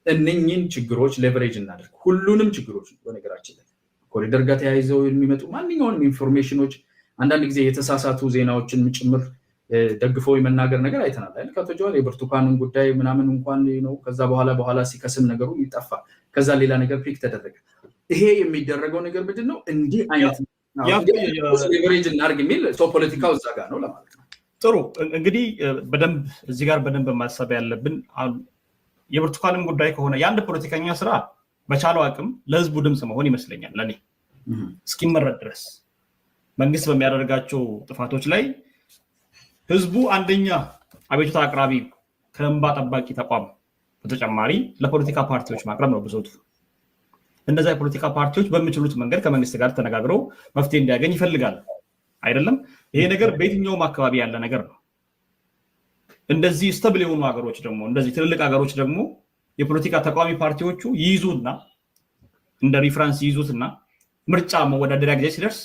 እነኝን ችግሮች ሌቨሬጅ እናደርግ። ሁሉንም ችግሮች በነገራችን ላይ ኮሪደር ጋር ተያይዘው የሚመጡ ማንኛውንም ኢንፎርሜሽኖች አንዳንድ ጊዜ የተሳሳቱ ዜናዎችን ጭምር ደግፈው የመናገር ነገር አይተናል አይደል? ከአቶ ጀዋር የብርቱካንን ጉዳይ ምናምን እንኳን ነው። ከዛ በኋላ ሲከስም ነገሩ ይጠፋ። ከዛ ሌላ ነገር ፒክ ተደረገ። ይሄ የሚደረገው ነገር ምንድን ነው? እንዲህ አይነት ሌቨሬጅ እናድርግ የሚል ፖለቲካው እዛ ጋር ነው ለማለት ነው። ጥሩ እንግዲህ በደንብ እዚህ ጋር በደንብ ማሰብ ያለብን የብርቱካንም ጉዳይ ከሆነ የአንድ ፖለቲከኛ ስራ በቻለው አቅም ለህዝቡ ድምፅ መሆን ይመስለኛል። ለኔ እስኪመረጥ ድረስ መንግስት በሚያደርጋቸው ጥፋቶች ላይ ህዝቡ አንደኛ አቤቱታ አቅራቢ ከእንባ ጠባቂ ተቋም በተጨማሪ ለፖለቲካ ፓርቲዎች ማቅረብ ነው ብሶቱ። እነዛ የፖለቲካ ፓርቲዎች በሚችሉት መንገድ ከመንግስት ጋር ተነጋግረው መፍትሄ እንዲያገኝ ይፈልጋል አይደለም? ይሄ ነገር በየትኛውም አካባቢ ያለ ነገር ነው። እንደዚህ ስተብል የሆኑ ሀገሮች ደግሞ እንደዚህ ትልልቅ ሀገሮች ደግሞ የፖለቲካ ተቃዋሚ ፓርቲዎቹ ይይዙና እንደ ሪፍራንስ ይይዙትና ምርጫ መወዳደሪያ ጊዜ ሲደርስ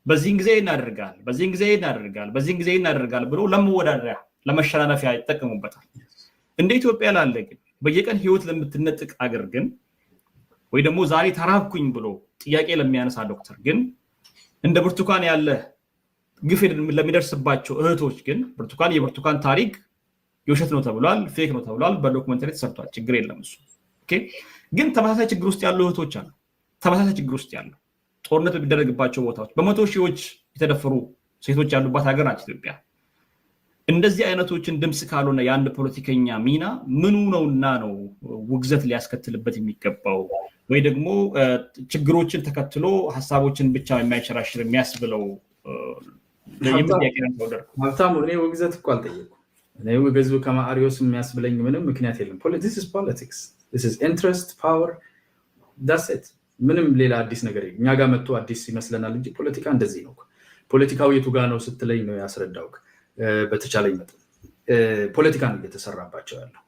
በዚህን ጊዜ እናደርጋል በዚህን ጊዜ እናደርጋል በዚህን ጊዜ እናደርጋል ብሎ ለመወዳደሪያ ለመሸናነፊያ ይጠቀሙበታል። እንደ ኢትዮጵያ ላለ ግን በየቀን ህይወት ለምትነጥቅ አገር ግን ወይ ደግሞ ዛሬ ተራብኩኝ ብሎ ጥያቄ ለሚያነሳ ዶክተር ግን እንደ ብርቱካን ያለ ግፍ ለሚደርስባቸው እህቶች ግን የብርቱካን ታሪክ የውሸት ነው ተብሏል፣ ፌክ ነው ተብሏል፣ በዶክመንተሪ ተሰርቷል። ችግር የለም እሱ። ግን ተመሳሳይ ችግር ውስጥ ያሉ እህቶች አሉ። ተመሳሳይ ችግር ውስጥ ያሉ ጦርነት በሚደረግባቸው ቦታዎች በመቶ ሺዎች የተደፈሩ ሴቶች ያሉባት ሀገር ናት ኢትዮጵያ። እንደዚህ አይነቶችን ድምፅ ካልሆነ የአንድ ፖለቲከኛ ሚና ምኑ ነውና ነው ውግዘት ሊያስከትልበት የሚገባው? ወይ ደግሞ ችግሮችን ተከትሎ ሀሳቦችን ብቻ የሚያሸራሽር የሚያስብለው? ሀብታሙ እኔ ውግዘት እኮ አልጠየኩም። እኔ ውግዙ ከማሪዎስ የሚያስብለኝ ምንም ምክንያት የለም። this is politics, this is interest, power, that's it። ምንም ሌላ አዲስ ነገር እኛ ጋር መጥቶ አዲስ ይመስለናል እንጂ ፖለቲካ እንደዚህ ነው። ፖለቲካው የቱ ጋር ነው ስትለኝ ነው ያስረዳውክ። በተቻለኝ መጠን ፖለቲካ ነው እየተሰራባቸው ያለው።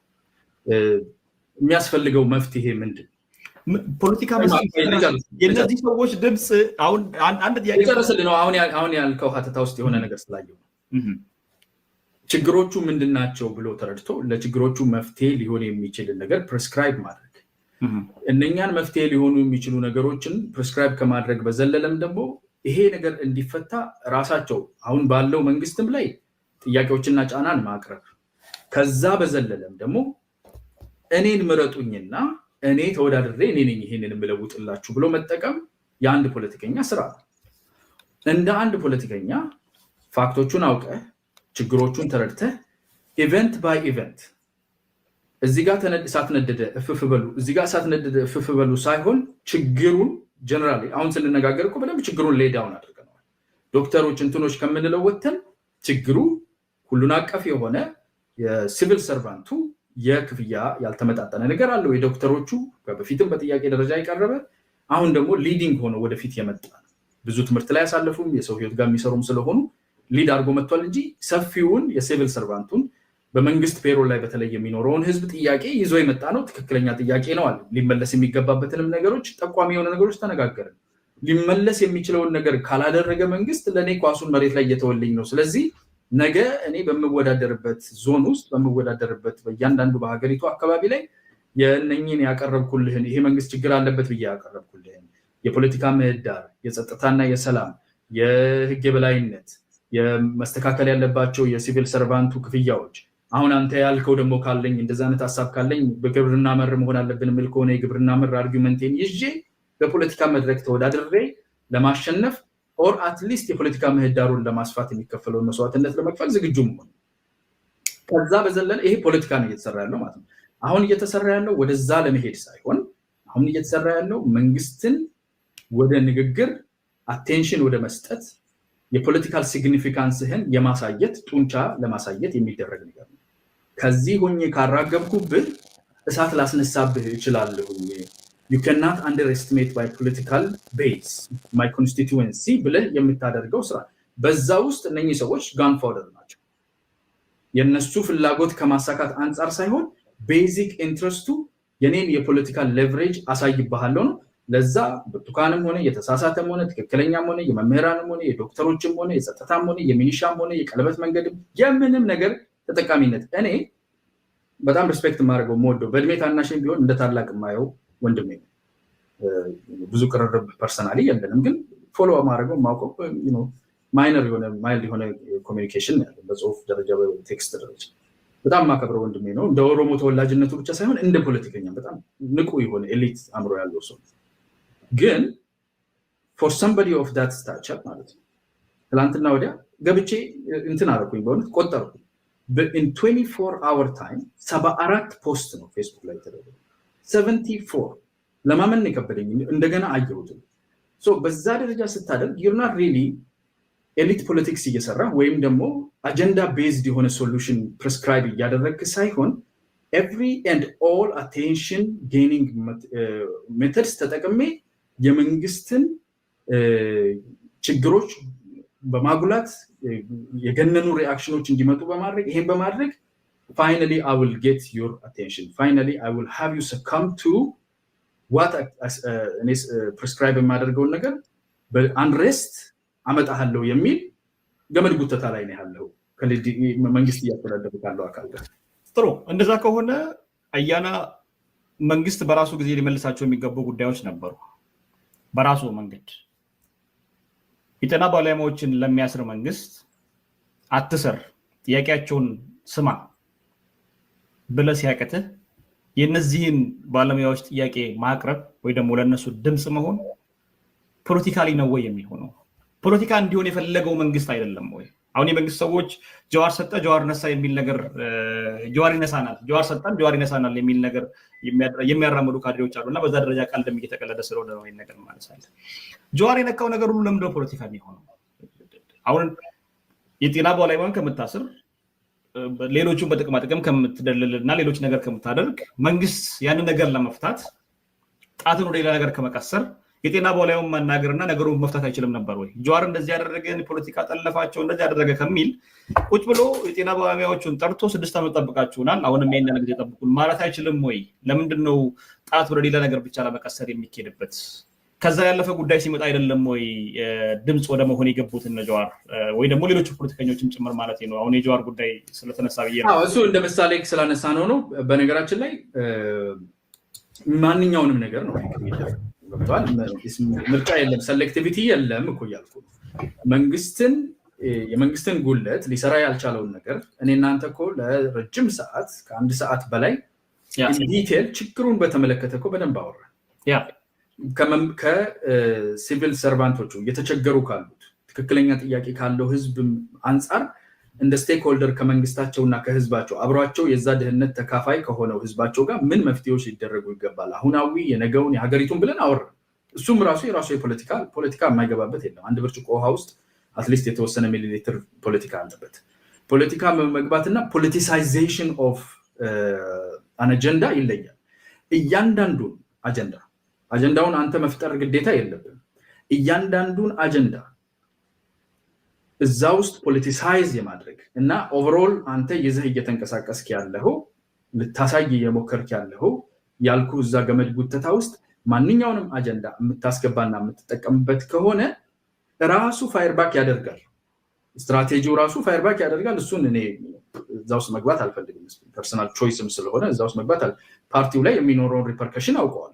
የሚያስፈልገው መፍትሄ ምንድን ነው? ፖለቲካ የእነዚህ ሰዎች ድምፅ አሁን አንድ ጥያቄ ጨረስልህ ነው። አሁን ያልከው ሀተታ ውስጥ የሆነ ነገር ስላየው ችግሮቹ ምንድን ናቸው ብሎ ተረድቶ ለችግሮቹ መፍትሄ ሊሆን የሚችል ነገር ፕሪስክራይብ ማድረግ፣ እነኛን መፍትሄ ሊሆኑ የሚችሉ ነገሮችን ፕሪስክራይብ ከማድረግ በዘለለም ደግሞ ይሄ ነገር እንዲፈታ ራሳቸው አሁን ባለው መንግስትም ላይ ጥያቄዎችና ጫናን ማቅረብ፣ ከዛ በዘለለም ደግሞ እኔን ምረጡኝና እኔ ተወዳድሬ እኔ ነኝ ይሄንን የምለውጥላችሁ ብሎ መጠቀም የአንድ ፖለቲከኛ ስራ ነው። እንደ አንድ ፖለቲከኛ ፋክቶቹን አውቀህ ችግሮቹን ተረድተህ ኢቨንት ባይ ኢቨንት እዚህ ጋር እሳት ነደደ እፍፍ በሉ እዚህ ጋር እሳት ነደደ እፍፍ በሉ ሳይሆን ችግሩን ጀነራሊ አሁን ስንነጋገር እኮ በደንብ ችግሩን ሌዳውን አድርገናል። ዶክተሮች እንትኖች ከምንለው ወተን ችግሩ ሁሉን አቀፍ የሆነ የሲቪል ሰርቫንቱ የክፍያ ያልተመጣጠነ ነገር አለው። የዶክተሮቹ በፊትም በጥያቄ ደረጃ የቀረበ አሁን ደግሞ ሊዲንግ ሆኖ ወደፊት የመጣ ብዙ ትምህርት ላይ ያሳለፉም የሰው ህይወት ጋር የሚሰሩም ስለሆኑ ሊድ አድርጎ መጥቷል እንጂ ሰፊውን የሲቪል ሰርቫንቱን በመንግስት ፔሮል ላይ በተለይ የሚኖረውን ህዝብ ጥያቄ ይዞ የመጣ ነው። ትክክለኛ ጥያቄ ነው አለ። ሊመለስ የሚገባበትንም ነገሮች ጠቋሚ የሆነ ነገሮች ተነጋገርን። ሊመለስ የሚችለውን ነገር ካላደረገ መንግስት ለእኔ ኳሱን መሬት ላይ እየተወልኝ ነው። ስለዚህ ነገ እኔ በምወዳደርበት ዞን ውስጥ በምወዳደርበት በእያንዳንዱ በሀገሪቱ አካባቢ ላይ የእነኝን ያቀረብኩልህን ይሄ መንግስት ችግር አለበት ብዬ ያቀረብኩልህን የፖለቲካ ምህዳር፣ የጸጥታና የሰላም፣ የህግ የበላይነት፣ የመስተካከል ያለባቸው የሲቪል ሰርቫንቱ ክፍያዎች፣ አሁን አንተ ያልከው ደግሞ ካለኝ እንደዛ አይነት ሀሳብ ካለኝ በግብርና መር መሆን አለብን ምል ከሆነ የግብርና መር አርጊመንቴን ይዤ በፖለቲካ መድረክ ተወዳድሬ ለማሸነፍ ኦር አትሊስት የፖለቲካ ምህዳሩን ለማስፋት የሚከፈለውን መስዋዕትነት ለመክፈል ዝግጁ መሆን። ከዛ በዘለለ ይሄ ፖለቲካ ነው እየተሰራ ያለው ማለት ነው። አሁን እየተሰራ ያለው ወደዛ ለመሄድ ሳይሆን አሁን እየተሰራ ያለው መንግስትን ወደ ንግግር አቴንሽን ወደ መስጠት የፖለቲካል ሲግኒፊካንስህን የማሳየት ጡንቻ ለማሳየት የሚደረግ ነገር ነው። ከዚህ ሆኜ ካራገብኩብህ እሳት ላስነሳብህ እችላለሁኝ። you cannot underestimate my political base, my constituency ብለህ የምታደርገው ስራ በዛ ውስጥ እነኚህ ሰዎች ጋንፋውደር ናቸው። የነሱ ፍላጎት ከማሳካት አንጻር ሳይሆን ቤዚክ ኢንትረስቱ የኔን የፖለቲካል ሌቨሬጅ አሳይብሃለሁ ነው። ለዛ ብርቱካንም ሆነ የተሳሳተም ሆነ ትክክለኛም ሆነ የመምህራንም ሆነ የዶክተሮችም ሆነ የጸጥታም ሆነ የሚኒሻም ሆነ የቀለበት መንገድም የምንም ነገር ተጠቃሚነት እኔ በጣም ሪስፔክት የማደርገው የምወደው በእድሜ ታናሽም ቢሆን እንደ ታላቅ የማየው ወንድሜ ነው። ብዙ ቅርርብ ፐርሰናሊ የለንም፣ ግን ፎሎ ማድረገው ማውቀው ማይነር ማይልድ የሆነ ኮሚኒኬሽን ያለ በጽሁፍ ደረጃ በቴክስት ደረጃ በጣም ማከብረው ወንድሜ ነው። እንደ ኦሮሞ ተወላጅነቱ ብቻ ሳይሆን እንደ ፖለቲከኛ በጣም ንቁ የሆነ ኤሊት አእምሮ ያለው ሰው። ግን for somebody of that stature ማለት ነው ትላንትና ወዲያ ገብቼ እንትን አደረኩኝ፣ በእውነት ቆጠርኩ። in 24 hour time 74 ፖስት ነው ፌስቡክ ላይ ተደረገ። 74 ለማመን የከበደኝ እንደገና አየሁት። በዛ ደረጃ ስታደርግ you're not really ኤሊት ፖለቲክስ እየሰራ ወይም ደግሞ አጀንዳ ቤዝድ የሆነ ሶሉሽን ፕሪስክራይብ እያደረግ ሳይሆን ኤቭሪ ኤንድ ኦል አቴንሽን ጌኒንግ ሜተድስ ተጠቅሜ የመንግስትን ችግሮች በማጉላት የገነኑ ሪአክሽኖች እንዲመጡ በማድረግ ይሄን በማድረግ finally I will get your attention, finally I will have you succumb to what እኔ ፕሪስክራይብ የማደርገውን ነገር በአንሬስት አመጣሃለሁ የሚል ገመድ ጉተታ ላይ ነው ያለው መንግስት እያስተዳደረ ካለው አካል ጋር። ጥሩ። እንደዛ ከሆነ አያና መንግስት በራሱ ጊዜ ሊመልሳቸው የሚገቡ ጉዳዮች ነበሩ። በራሱ መንገድ የጤና ባለሙያዎችን ለሚያስር መንግስት አትሰር፣ ጥያቄያቸውን ስማ ብለህ ሲያቀትህ የነዚህን ባለሙያዎች ጥያቄ ማቅረብ ወይ ደግሞ ለነሱ ድምጽ መሆን ፖለቲካሊ ነው ወይ የሚሆነው? ፖለቲካ እንዲሆን የፈለገው መንግስት አይደለም ወይ? አሁን የመንግስት ሰዎች ጀዋር ሰጠ ጀዋር ነሳ የሚል ነገር ጀዋር ይነሳናል፣ ጀዋር ሰጠን ጀዋር ይነሳናል የሚል ነገር የሚያራምዱ ካድሬዎች አሉና በዛ ደረጃ ቀልድም እየተቀለደ ስለሆነ ነው ይሄን ነገር ማለት አይደል። ጀዋር የነካው ነገር ሁሉ ለምንድነው ፖለቲካ የሚሆነው? አሁን የጤና ባለሙያን ከምታስር ሌሎቹን በጥቅማ ጥቅም ከምትደልልና ሌሎች ነገር ከምታደርግ መንግስት ያንን ነገር ለመፍታት ጣትን ወደ ሌላ ነገር ከመቀሰር የጤና ባለሙያውን ማናገርና ነገሩን መፍታት አይችልም ነበር ወይ? ጀዋር እንደዚህ ያደረገን ፖለቲካ ጠለፋቸው እንደዚህ ያደረገ ከሚል ቁጭ ብሎ የጤና ባለሙያዎቹን ጠርቶ 6 ዓመት ጠብቃችሁናል፣ አሁንም ይሄን ነገር ጠብቁን ማለት አይችልም ወይ? ለምንድነው ጣት ወደ ሌላ ነገር ብቻ ለመቀሰር የሚኬድበት? ከዛ ያለፈ ጉዳይ ሲመጣ አይደለም ወይ ድምጽ ወደ መሆን የገቡት እነ ጀዋር ወይ ደግሞ ሌሎች ፖለቲከኞችም ጭምር ማለት ነው? አሁን የጀዋር ጉዳይ ስለተነሳ ብዬ ነው። እሱ እንደ ምሳሌ ስላነሳ ነው። በነገራችን ላይ ማንኛውንም ነገር ነው ገብቷል። ምርጫ የለም፣ ሴሌክቲቪቲ የለም እኮ እያልኩ የመንግስትን ጉለት ሊሰራ ያልቻለውን ነገር እኔ እናንተ እኮ ለረጅም ሰዓት ከ1 ሰዓት በላይ ዲቴል ችግሩን በተመለከተ እኮ በደንብ አወራ። ከሲቪል ሰርቫንቶቹ እየተቸገሩ ካሉት ትክክለኛ ጥያቄ ካለው ህዝብ አንጻር እንደ ስቴክሆልደር ከመንግስታቸውና ከህዝባቸው አብሯቸው የዛ ድህነት ተካፋይ ከሆነው ህዝባቸው ጋር ምን መፍትሄዎች ሊደረጉ ይገባል፣ አሁናዊ የነገውን የሀገሪቱን ብለን አወራ። እሱም የራሱ ፖለቲካ የማይገባበት የለም። አንድ ብርጭቆ ውሃ ውስጥ አትሊስት የተወሰነ ሚሊ ሊትር ፖለቲካ አለበት። ፖለቲካ መግባትና ፖለቲሳይዜሽን ኦፍ አን አጀንዳ ይለያል። እያንዳንዱን አጀንዳውን አንተ መፍጠር ግዴታ የለብም። እያንዳንዱን አጀንዳ እዛ ውስጥ ፖለቲሳይዝ የማድረግ እና ኦቨርኦል አንተ ይዘህ እየተንቀሳቀስክ ያለው ልታሳይ የሞከርክ ያለው ያልኩ እዛ ገመድ ጉተታ ውስጥ ማንኛውንም አጀንዳ የምታስገባና የምትጠቀምበት ከሆነ ራሱ ፋየርባክ ያደርጋል። ስትራቴጂው ራሱ ፋየርባክ ያደርጋል። እሱን እኔ እዛ ውስጥ መግባት አልፈልግም። ፐርሰናል ቾይስም ስለሆነ እዛ ውስጥ መግባት ፓርቲው ላይ የሚኖረውን ሪፐርከሽን አውቀዋለሁ።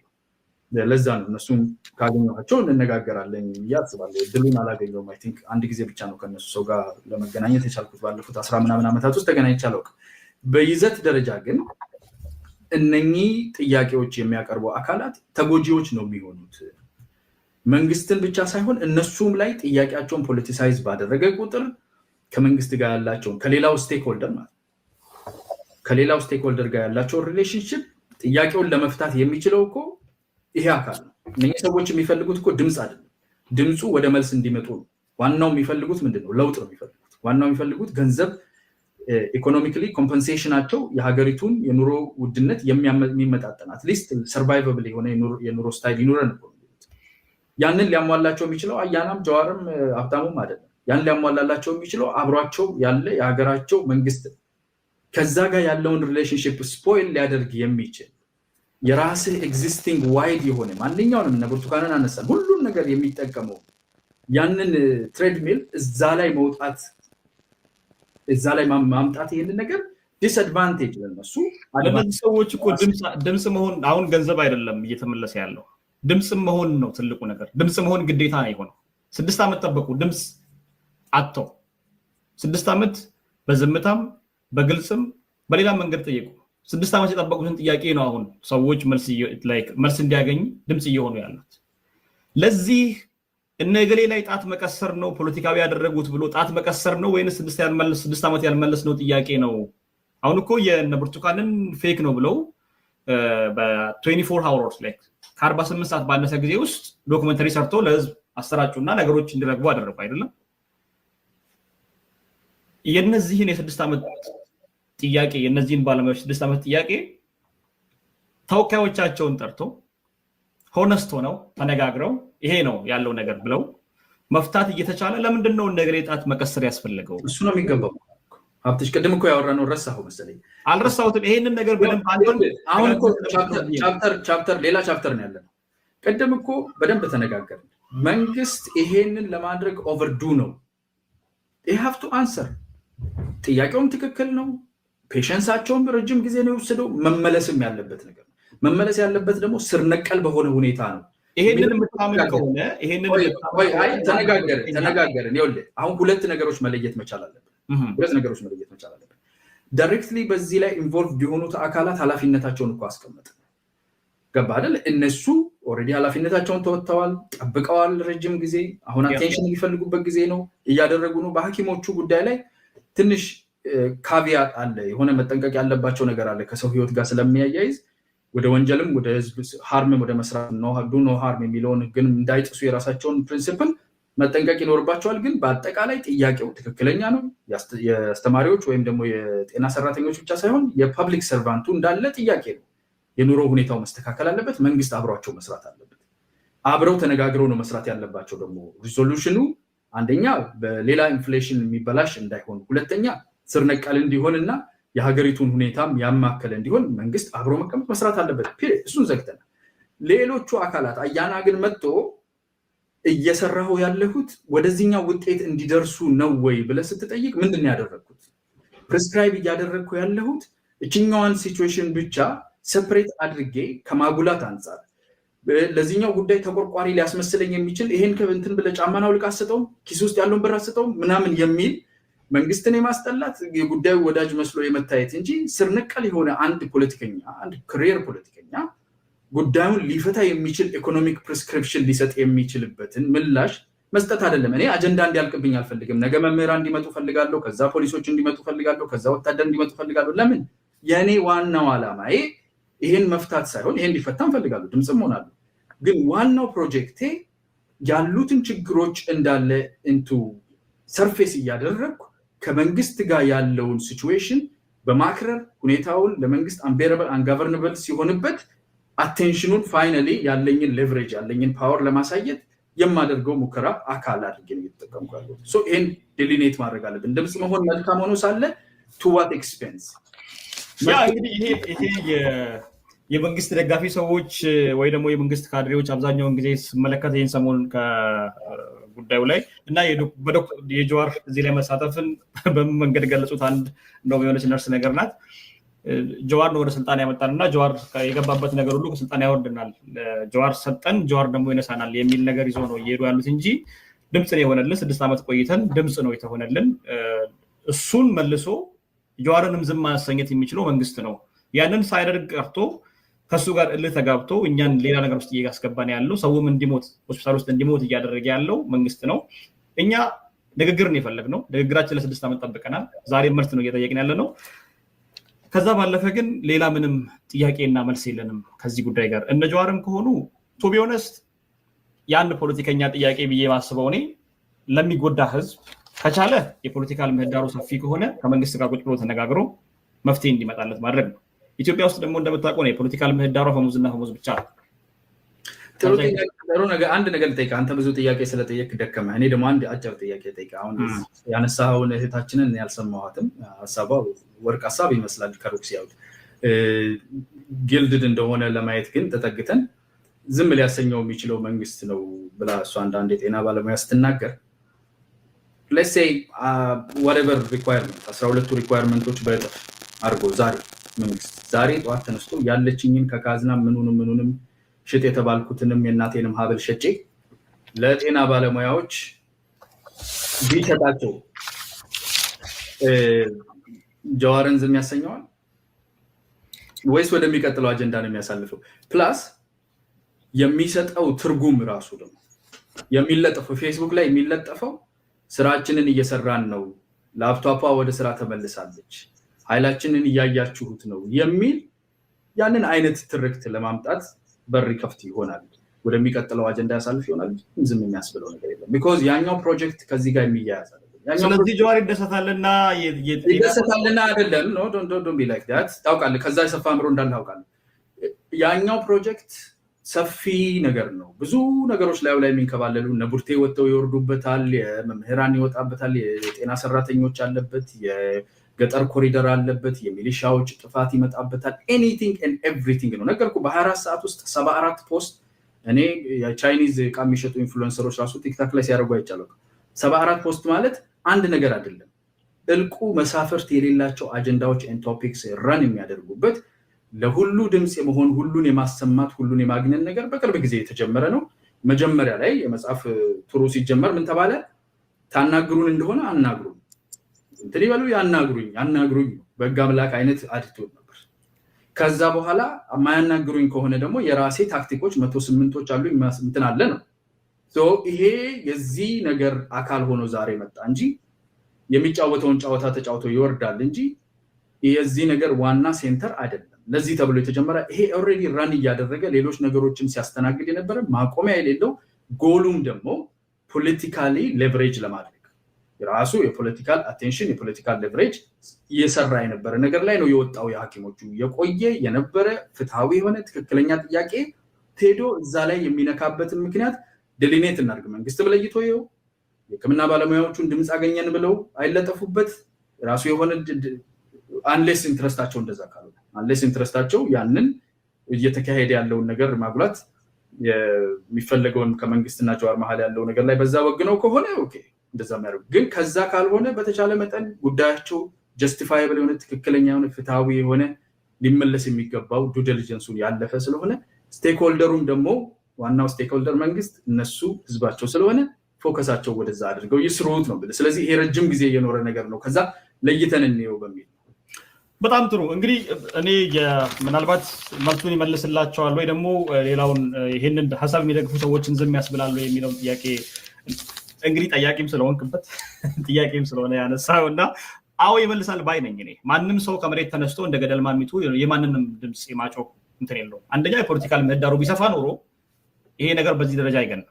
ለዛ ነው እነሱን ካገኘኋቸው እንነጋገራለን ብዬ አስባለሁ። እድሉን አላገኘሁም። አይ ቲንክ አንድ ጊዜ ብቻ ነው ከነሱ ሰው ጋር ለመገናኘት የቻልኩት ባለፉት 10 ምናምን ዓመታት ውስጥ ተገናኝቼ አላውቅም። በይዘት ደረጃ ግን እነኚህ ጥያቄዎች የሚያቀርቡ አካላት ተጎጂዎች ነው የሚሆኑት። መንግስትን ብቻ ሳይሆን እነሱም ላይ ጥያቄያቸውን ፖለቲሳይዝ ባደረገ ቁጥር ከመንግስት ጋር ያላቸውን ከሌላው ስቴክሆልደር ጋር ያላቸውን ሪሌሽንሽፕ ጥያቄውን ለመፍታት የሚችለው እኮ ይሄ አካል ነው። እነኚህ ሰዎች የሚፈልጉት እኮ ድምፅ አይደለም። ድምፁ ወደ መልስ እንዲመጡ ነው። ዋናው የሚፈልጉት ምንድን ነው? ለውጥ ነው የሚፈልጉት። ዋናው የሚፈልጉት ገንዘብ፣ ኢኮኖሚካሊ ኮምፐንሴሽናቸው የሀገሪቱን የኑሮ ውድነት የሚመጣጠን አትሊስት ሰርቫይቨብል የሆነ የኑሮ ስታይል ይኑረን እኮ። ያንን ሊያሟላቸው የሚችለው አያናም ጀዋርም ሀብታሙም አይደለም። ያን ሊያሟላላቸው የሚችለው አብሯቸው ያለ የሀገራቸው መንግስት ከዛ ጋር ያለውን ሪሌሽንሽፕ ስፖይል ሊያደርግ የሚችል የራስህ ኤግዚስቲንግ ዋይድ የሆነ ማንኛውንም እነ ብርቱካንን አነሳን ሁሉን ነገር የሚጠቀመው ያንን ትሬድሚል እዛ ላይ መውጣት እዛ ላይ ማምጣት ይሄንን ነገር ዲስአድቫንቴጅ ለነሱ። እነዚህ ሰዎች እኮ ድምፅ መሆን አሁን ገንዘብ አይደለም እየተመለሰ ያለው ድምፅ መሆን ነው ትልቁ ነገር። ድምፅ መሆን ግዴታ ነው የሆነው። 6 ዓመት ጠበቁ ድምፅ አጥተው 6 ዓመት በዝምታም በግልጽም በሌላ መንገድ ጠየቁ። 6 ዓመት የጠበቁትን ጥያቄ ነው አሁን ሰዎች መልስ እንዲያገኝ ድምፅ እየሆኑ ያሉት። ለዚህ እነገሌ ላይ ጣት መቀሰር ነው ፖለቲካዊ ያደረጉት ብሎ ጣት መቀሰር ነው ወይስ 6 ዓመት ያልመለስ ነው ጥያቄ ነው? አሁን እኮ የነ ብርቱካንን ፌክ ነው ብለው በ24 hours ላይ ከ48 ሰዓት ባነሰ ጊዜ ውስጥ ዶክመንተሪ ሰርቶ ለህዝብ አሰራጩና ነገሮች እንዲረግቡ አደረጉ አይደለም? የነዚህን የ6 ዓመት ጥያቄ የነዚህን ባለሙያዎች 6 ዓመት ጥያቄ ተወካዮቻቸውን ጠርቶ ሆነስት ሆነው ተነጋግረው ይሄ ነው ያለው ነገር ብለው መፍታት እየተቻለ ለምንድን ነው ነገሬ ጣት መቀሰር ያስፈልገው? እሱ ነው የሚገባው። ሀብትሽ ቅድም እኮ ያወራነው ረሳኸው መሰለኝ። አልረሳሁትም። ይሄንን ነገር በደንብ አሁን እኮ ቻፕተር ሌላ ቻፕተር ነው ያለነው። ቅድም እኮ በደንብ ተነጋገርን። መንግስት ይሄንን ለማድረግ ኦቨርዱ ነው። they have to answer። ጥያቄውም ትክክል ነው። ፔሸንሳቸውም ረጅም ጊዜ ነው የወሰደው። መመለስም ያለበት ነገር ነው። መመለስ ያለበት ደግሞ ስር ነቀል በሆነ ሁኔታ ነው። ይሄንን የምታምን ከሆነ ይሄንን ተነጋገርን። ይኸውልህ አሁን ሁለት ነገሮች መለየት መቻል አለብን። ዳይሬክትሊ በዚህ ላይ ኢንቮልቭድ የሆኑት አካላት ኃላፊነታቸውን እኮ አስቀመጥ ገባ አይደል? እነሱ ኦልሬዲ ኃላፊነታቸውን ተወጥተዋል፣ ጠብቀዋል ረጅም ጊዜ። አሁን አቴንሽን የሚፈልጉበት ጊዜ ነው፣ እያደረጉ ነው። በሐኪሞቹ ጉዳይ ላይ ትንሽ ካቪያት አለ፣ የሆነ መጠንቀቅ ያለባቸው ነገር አለ። ከሰው ህይወት ጋር ስለሚያያይዝ ወደ ወንጀልም ወደ ህዝብ ሃርምም ወደ መስራት ዱ ኖ ሃርም የሚለውን ግን እንዳይጥሱ የራሳቸውን ፕሪንሲፕል መጠንቀቅ ይኖርባቸዋል። ግን በአጠቃላይ ጥያቄው ትክክለኛ ነው። የአስተማሪዎች ወይም ደግሞ የጤና ሰራተኞች ብቻ ሳይሆን የፐብሊክ ሰርቫንቱ እንዳለ ጥያቄ ነው። የኑሮ ሁኔታው መስተካከል አለበት። መንግስት አብሯቸው መስራት አለበት። አብረው ተነጋግረው ነው መስራት ያለባቸው። ደግሞ ሪዞሉሽኑ አንደኛ በሌላ ኢንፍሌሽን የሚበላሽ እንዳይሆን፣ ሁለተኛ ስር ነቀል እንዲሆንና የሀገሪቱን ሁኔታም ያማከለ እንዲሆን መንግስት አብሮ መቀመጥ መስራት አለበት። እሱን ዘግተናል። ሌሎቹ አካላት አያና ግን መጥቶ እየሰራሁ ያለሁት ወደዚህኛው ውጤት እንዲደርሱ ነው ወይ ብለህ ስትጠይቅ ምንድን ያደረግኩት? ፕሪስክራይብ እያደረግኩ ያለሁት እችኛዋን ሲቹዌሽን ብቻ ሰፕሬት አድርጌ ከማጉላት አንጻር ለዚህኛው ጉዳይ ተቆርቋሪ ሊያስመስለኝ የሚችል ይሄን ከእንትን ብለህ ጫማን አውልቅ አትሰጠውም፣ ኪስ ውስጥ ያለውን ብር አትሰጠውም ምናምን የሚል መንግስትን የማስጠላት የጉዳዩ ወዳጅ መስሎ የመታየት እንጂ ስር ነቀል የሆነ አንድ ፖለቲከኛ አንድ ክሪየር ፖለቲከኛ ጉዳዩን ሊፈታ የሚችል ኢኮኖሚክ ፕሪስክሪፕሽን ሊሰጥ የሚችልበትን ምላሽ መስጠት አይደለም። እኔ አጀንዳ እንዲያልቅብኝ አልፈልግም። ነገ መምህራን እንዲመጡ ፈልጋለሁ፣ ከዛ ፖሊሶች እንዲመጡ ፈልጋለሁ፣ ከዛ ወታደር እንዲመጡ ፈልጋለሁ። ለምን? የእኔ ዋናው ዓላማዬ ይሄን መፍታት ሳይሆን ይሄን እንዲፈታም ፈልጋለሁ፣ ድምፅም ሆናለሁ። ግን ዋናው ፕሮጀክቴ ያሉትን ችግሮች እንዳለ ኢንቱ ሰርፌስ እያደረግኩ ከመንግስት ጋር ያለውን ሲቹዌሽን በማክረር ሁኔታውን ለመንግስት አንጋቨርነብል ሲሆንበት አቴንሽኑን ፋይናሊ ያለኝን ሌቨሬጅ ያለኝን ፓወር ለማሳየት የማደርገው ሙከራ አካል አድርጌ ነው እየተጠቀምኩ ያለው። ይህን ዲሊኔት ማድረግ አለብን። ድምፅ መሆን መልካም ሆኖ ሳለ ቱ ዋት ኤክስፔንስ? እንግዲህ ይሄ የመንግስት ደጋፊ ሰዎች ወይ ደግሞ የመንግስት ካድሬዎች አብዛኛውን ጊዜ ስመለከት ይህን ሰሞኑን ከጉዳዩ ላይ እና የጀዋር እዚህ ላይ መሳተፍን በምን መንገድ ገለጹት? አንድ እንደውም የሆነች ነርስ ነገር ናት። ጀዋር ነው ወደ ስልጣን ያመጣን እና ጀዋር የገባበት ነገር ሁሉ ከስልጣን ያወርድናል፣ ጀዋር ሰጠን ጀዋር ደግሞ ይነሳናል የሚል ነገር ይዞ ነው እየሄዱ ያሉት እንጂ ድምፅ ነው የሆነልን። 6 ዓመት ቆይተን ድምፅ ነው የተሆነልን። እሱን መልሶ ጀዋርንም ዝም ማሰኘት የሚችለው መንግስት ነው። ያንን ሳይደርግ ቀርቶ ከሱ ጋር እልህ ተጋብቶ እኛን ሌላ ነገር ውስጥ እያስገባን ያለው፣ ሰውም እንዲሞት ሆስፒታል ውስጥ እንዲሞት እያደረገ ያለው መንግስት ነው። እኛ ንግግርን የፈለግነው ንግግራችን ለ6 ዓመት ጠብቀናል። ዛሬ መልስ ነው እየጠየቅን ያለ ነው። ከዛ ባለፈ ግን ሌላ ምንም ጥያቄና መልስ የለንም ከዚህ ጉዳይ ጋር። እነ ጀዋርም ከሆኑ ቱ ቢ ኦነስት የአንድ ፖለቲከኛ ጥያቄ ብዬ ማስበው እኔ ለሚጎዳ ህዝብ ከቻለ የፖለቲካል ምህዳሩ ሰፊ ከሆነ ከመንግስት ጋር ቁጭ ብሎ ተነጋግሮ መፍትሄ እንዲመጣለት ማድረግ ነው። ኢትዮጵያ ውስጥ ደግሞ እንደምታውቀው የፖለቲካል ምህዳሩ ፈሙዝና ፈሙዝ ብቻ ነው። ጥሩ ነገር አንድ ነገር ልጠይቅህ። አንተ ብዙ ጥያቄ ስለጠየቅ ደከመህ። እኔ ደግሞ አንድ አጭር ጥያቄ ልጠይቅህ። አሁን ያነሳኸውን እህታችንን ያልሰማኋትም ሀሳቧ ወርቅ ሀሳብ ይመስላል ከሩቅ ሲያዩት ጊልድድ እንደሆነ ለማየት ግን ተጠግተን ዝም ሊያሰኘው የሚችለው መንግስት ነው ብላ እሷ አንዳንድ የጤና ባለሙያ ስትናገር let's say whatever requirement 12ቱ ሪኳየርመንቶች በእጥፍ አድርጎ መንግስት ዛሬ ጠዋት ተነስቶ ያለችኝን ከካዝና ምኑንም ሽጥ የተባልኩትንም የእናቴንም ሀብል ሸጬ ለጤና ባለሙያዎች ቢሸጣቸው ጀዋርን ዝም ያሰኘዋል ወይስ ወደሚቀጥለው አጀንዳ ነው የሚያሳልፈው? ፕላስ የሚሰጠው ትርጉም ራሱ ደግሞ የሚለጠፈው ፌስቡክ ላይ የሚለጠፈው ስራችንን እየሰራን ነው፣ ላፕቶፓ ወደ ስራ ተመልሳለች፣ ኃይላችንን እያያችሁት ነው የሚል ያንን አይነት ትርክት ለማምጣት በር ከፍት ይሆናል። ወደሚቀጥለው አጀንዳ ያሳልፍ ይሆናል። ዝም የሚያስብለው ነገር የለም። ቢኮዝ ያኛው ፕሮጀክት ከዚህ ጋር የሚያያዝ አይደለም። ስለዚህ ጀዋር ይደሰታልና አይደለም። ኖ ዶንት ቢ ላይክ ዳት። ታውቃለህ፣ ከዛ የሰፋ አምሮ እንዳለ ታውቃለህ። ያኛው ፕሮጀክት ሰፊ ነገር ነው። ብዙ ነገሮች ላይ የሚንከባለሉ እነ ቡርቴ ወጥተው ይወርዱበታል፣ የመምህራን ይወጣበታል፣ የጤና ሰራተኞች አለበት፣ የገጠር ኮሪደር አለበት፣ የሚሊሻዎች ጥፋት ይመጣበታል። ኤኒቲንግ ኤንድ ኤቭሪቲንግ ነው። ነገርኩ በ24 ሰዓት ውስጥ 74 ፖስት እኔ የቻይኒዝ ዕቃ የሚሸጡ ኢንፍሉዌንሰሮች ራሱ ቲክታክ ላይ ሲያደርጉ አይቻለሁ። 74 ፖስት ማለት አንድ ነገር አይደለም። እልቁ መሳፍርት የሌላቸው አጀንዳዎች ኤንድ ቶፒክስ ረን የሚያደርጉበት ለሁሉ ድምፅ የመሆን ሁሉን የማሰማት ሁሉን የማግኘት ነገር በቅርብ ጊዜ የተጀመረ ነው። መጀመሪያ ላይ የመጽሐፍ ቱሩ ሲጀመር ምን ተባለ? ታናግሩን እንደሆነ አናግሩን፣ እንትን ይበሉ ያናግሩኝ በሕግ አምላክ አይነት አድቶን ነበር። ከዛ በኋላ የማያናግሩኝ ከሆነ ደግሞ የራሴ ታክቲኮች 108ቶች አሉ እንትን አለ ነው። ይሄ የዚህ ነገር አካል ሆኖ ዛሬ መጣ እንጂ የሚጫወተውን ጨዋታ ተጫውቶ ይወርዳል እንጂ የዚህ ነገር ዋና ሴንተር አይደለም። ለዚህ ተብሎ የተጀመረ ይሄ ኦልሬዲ ራን እያደረገ ሌሎች ነገሮችን ሲያስተናግድ የነበረ ማቆሚያ የሌለው ጎሉም ደግሞ ፖለቲካሊ ሌቨሬጅ ለማድረግ የራሱ የፖለቲካል አቴንሽን የፖለቲካል ሌቨሬጅ እየሰራ የነበረ ነገር ላይ ነው የወጣው። የሐኪሞቹ የቆየ የነበረ ፍትሃዊ የሆነ ትክክለኛ ጥያቄ ሄዶ እዛ ላይ የሚነካበትን ምክንያት ድሊኔት እናድርግ። መንግስት ብለይቶ ይኸው የሕክምና ባለሙያዎቹን ድምፅ አገኘን ብለው አይለጠፉበት ራሱ የሆነ አንሌስ ኢንትረስታቸው እንደዛ ካሉ አንሌስ ኢንትረስታቸው ያንን እየተካሄደ ያለውን ነገር ማጉላት የሚፈለገውን ከመንግስትና ጀዋር መሀል ያለው ነገር ላይ በዛ ወግነው ከሆነ ኦኬ እንደዛ የሚያደርጉ ግን ከዛ ካልሆነ በተቻለ መጠን ጉዳያቸው ጀስቲፋይብል የሆነ ትክክለኛ የሆነ ፍትሃዊ የሆነ ሊመለስ የሚገባው ዱ ዲሊጀንሱን ያለፈ ስለሆነ ስቴክሆልደሩም ደግሞ ዋናው ስቴክሆልደር መንግስት እነሱ ህዝባቸው ስለሆነ ፎከሳቸው ወደዛ አድርገው ይስሩት ነው። ስለዚህ ይሄ ረጅም ጊዜ የኖረ ነገር ነው። ከዛ ለይተን እንየው በሚል በጣም ጥሩ። እንግዲህ እኔ ምናልባት መልሱን ይመልስላቸዋል ወይ ደግሞ ሌላውን ይሄንን ሀሳብ የሚደግፉ ሰዎችን ዝም ያስብላሉ የሚለውን ጥያቄ እንግዲህ ጠያቂም ስለሆንክበት ጥያቄም ስለሆነ ያነሳው እና አዎ ይመልሳል ባይ ነኝ። እኔ ማንም ሰው ከመሬት ተነስቶ እንደ ገደል ማሚቱ የማንንም ድምፅ የማጮህ እንትን የለውም። አንደኛ የፖለቲካል ምህዳሩ ቢሰፋ ኖሮ ይሄ ነገር በዚህ ደረጃ አይገናም።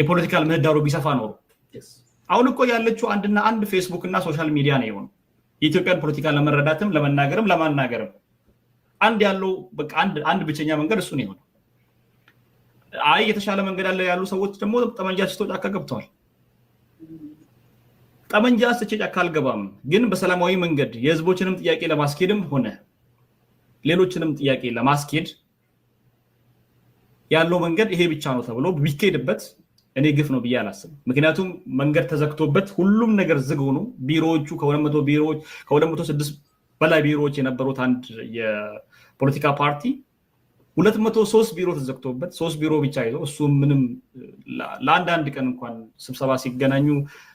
የፖለቲካል ምህዳሩ ቢሰፋ ኖሮ አሁን እኮ ያለችው አንድና አንድ ፌስቡክ እና ሶሻል ሚዲያ ነው የሆነው። የኢትዮጵያን ፖለቲካ ለመረዳትም ለመናገርም ለማናገርም አንድ ያለው በቃ አንድ ብቸኛ መንገድ እሱ ነው የሆነው። አይ የተሻለ መንገድ አለ ያሉ ሰዎች ደግሞ ጠመንጃ ስቶ ጫካ ገብተዋል። ጠመንጃ ስቼ ጫካ አልገባም፣ ግን በሰላማዊ መንገድ የህዝቦችንም ጥያቄ ለማስኬድም ሆነ ሌሎችንም ጥያቄ ለማስኬድ ያለው መንገድ ይሄ ብቻ ነው ተብሎ ቢኬድበት እኔ ግፍ ነው ብዬ አላስብም። ምክንያቱም መንገድ ተዘግቶበት ሁሉም ነገር ዝግ ሆኖ ቢሮዎቹ ከ200 ቢሮዎች ከ206 በላይ ቢሮዎች የነበሩት አንድ የፖለቲካ ፓርቲ 203 ቢሮ ተዘግቶበት 3 ቢሮ ብቻ ይዞ እሱ ምንም ለአንድ ቀን እንኳን ስብሰባ ሲገናኙ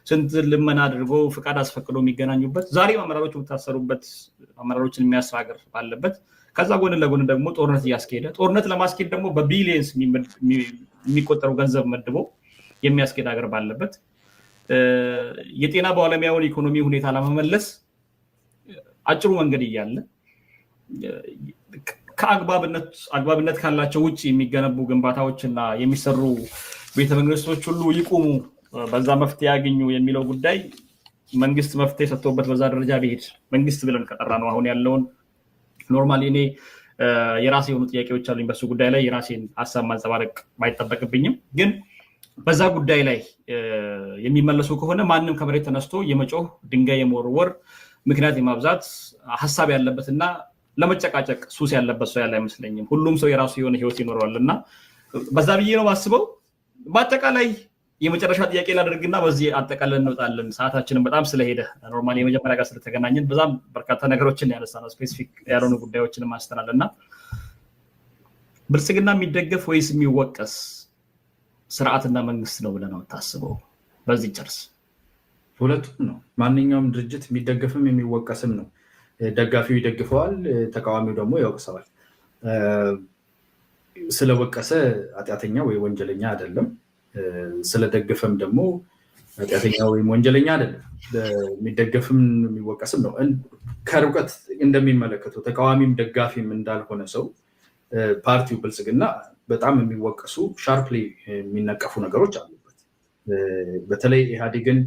ስንት ልመና አድርጎ ፍቃድ አስፈቅዶ የሚገናኙበት ዛሬ አመራሮች የምታሰሩበት አመራሮችን የሚያስራገር ባለበት ከዛ ጎን ለጎን ደግሞ ጦርነት እያስኬደ ጦርነት ለማስኬድ ደግሞ በቢሊየንስ የሚቆጠሩ ገንዘብ መድቦ የሚያስኬድ ሀገር ባለበት የጤና ባለሙያውን ኢኮኖሚ ሁኔታ ለመመለስ አጭሩ መንገድ እያለ ከአግባብነት ካላቸው ውጭ የሚገነቡ ግንባታዎችና የሚሰሩ ቤተመንግስቶች ሁሉ ይቁሙ፣ በዛ መፍትሄ ያገኙ የሚለው ጉዳይ መንግስት መፍትሄ ሰጥቶበት በዛ ደረጃ ቢሄድ መንግስት ብለን ከጠራ ነው አሁን ያለውን ኖርማሊ እኔ የራሴ የሆኑ ጥያቄዎች አሉኝ በሱ ጉዳይ ላይ የራሴን ሀሳብ ማንጸባረቅ ባይጠበቅብኝም ግን በዛ ጉዳይ ላይ የሚመለሱ ከሆነ ማንም ከመሬት ተነስቶ የመጮህ ድንጋይ የመወርወር ምክንያት የማብዛት ሀሳብ ያለበትና ለመጨቃጨቅ ሱስ ያለበት ሰው ያለ አይመስለኝም። ሁሉም ሰው የራሱ የሆነ ህይወት ይኖረዋልና በዛ ብዬ ነው ማስበው። በአጠቃላይ የመጨረሻ ጥያቄ ላደርግና በዚህ አጠቃላይ እንወጣለን። ሰዓታችንን በጣም ስለሄደ ኖርማሊ የመጀመሪያ ጋር ስለተገናኘን በዛም በርካታ ነገሮችን ያነሳነው ስፔሲፊክ ያልሆኑ ጉዳዮችን ማስተናልና ብልጽግና የሚደገፍ ወይስ የሚወቀስ ስርዓትና መንግስት ነው ብለህ ነው የምታስበው? በዚህ ጨርስ። ሁለቱም ነው። ማንኛውም ድርጅት የሚደገፍም የሚወቀስም ነው። ደጋፊው ይደግፈዋል፣ ተቃዋሚው ደግሞ ይወቅሰዋል። ስለወቀሰ ኃጢአተኛ ወይ ወንጀለኛ አይደለም፣ ስለደገፈም ደግሞ ኃጢአተኛ ወይም ወንጀለኛ አይደለም። የሚደገፍም የሚወቀስም ነው። ከርቀት እንደሚመለከተው ተቃዋሚም ደጋፊም እንዳልሆነ ሰው ፓርቲው ብልጽግና በጣም የሚወቀሱ ሻርፕሊ የሚነቀፉ ነገሮች አሉበት። በተለይ ኢህአዴግን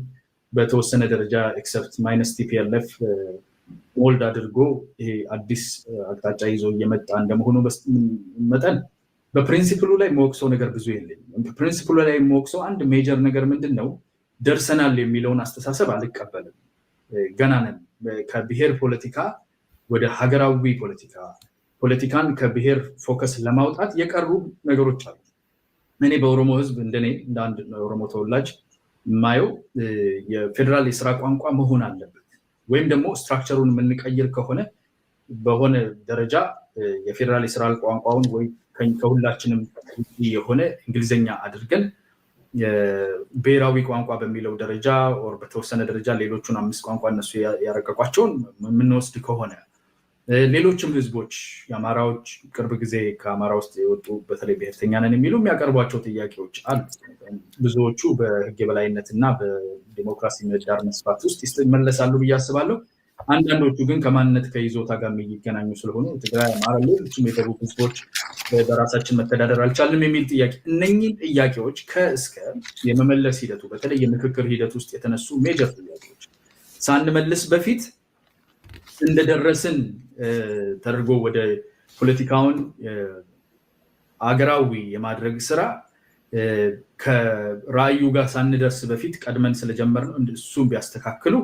በተወሰነ ደረጃ ኤክሰፕት ማይነስ ቲፒኤልኤፍ ሞልድ አድርጎ ይሄ አዲስ አቅጣጫ ይዞ እየመጣ እንደመሆኑ መጠን በፕሪንሲፕሉ ላይ መወቅሰው ነገር ብዙ የለኝም። ፕሪንሲፕሉ ላይ መወቅሰው አንድ ሜጀር ነገር ምንድን ነው፣ ደርሰናል የሚለውን አስተሳሰብ አልቀበልም። ገና ነን። ከብሔር ፖለቲካ ወደ ሀገራዊ ፖለቲካን ከብሔር ፎከስ ለማውጣት የቀሩ ነገሮች አሉ። እኔ በኦሮሞ ህዝብ እንደኔ እንደ አንድ ኦሮሞ ተወላጅ የማየው የፌዴራል የስራ ቋንቋ መሆን አለበት፣ ወይም ደግሞ ስትራክቸሩን የምንቀይር ከሆነ በሆነ ደረጃ የፌዴራል የስራ ቋንቋውን ወይ ከሁላችንም የሆነ እንግሊዝኛ አድርገን ብሔራዊ ቋንቋ በሚለው ደረጃ ኦር በተወሰነ ደረጃ ሌሎቹን 5 ቋንቋ እነሱ ያረቀቋቸውን የምንወስድ ከሆነ ሌሎችም ህዝቦች የአማራዎች ቅርብ ጊዜ ከአማራ ውስጥ የወጡ በተለይ ብሔርተኛ ነን የሚሉ የሚያቀርቧቸው ጥያቄዎች አሉ። ብዙዎቹ በህግ የበላይነት እና በዲሞክራሲ ምህዳር መስፋት ውስጥ ይመለሳሉ ብዬ አስባለሁ። አንዳንዶቹ ግን ከማንነት ከይዞታ ጋር የሚገናኙ ስለሆኑ ትግራይ፣ አማራ፣ ሌሎችም የደቡብ ህዝቦች በራሳችን መተዳደር አልቻልንም የሚል ጥያቄ፣ እነኚህን ጥያቄዎች ከእስከ የመመለስ ሂደቱ በተለይ የምክክር ሂደት ውስጥ የተነሱ ሜጀር ጥያቄዎች ሳንመልስ በፊት እንደደረስን ተደርጎ ወደ ፖለቲካውን አገራዊ የማድረግ ስራ ከራእዩ ጋር ሳንደርስ በፊት ቀድመን ስለጀመርነው እሱም ቢያስተካክሉ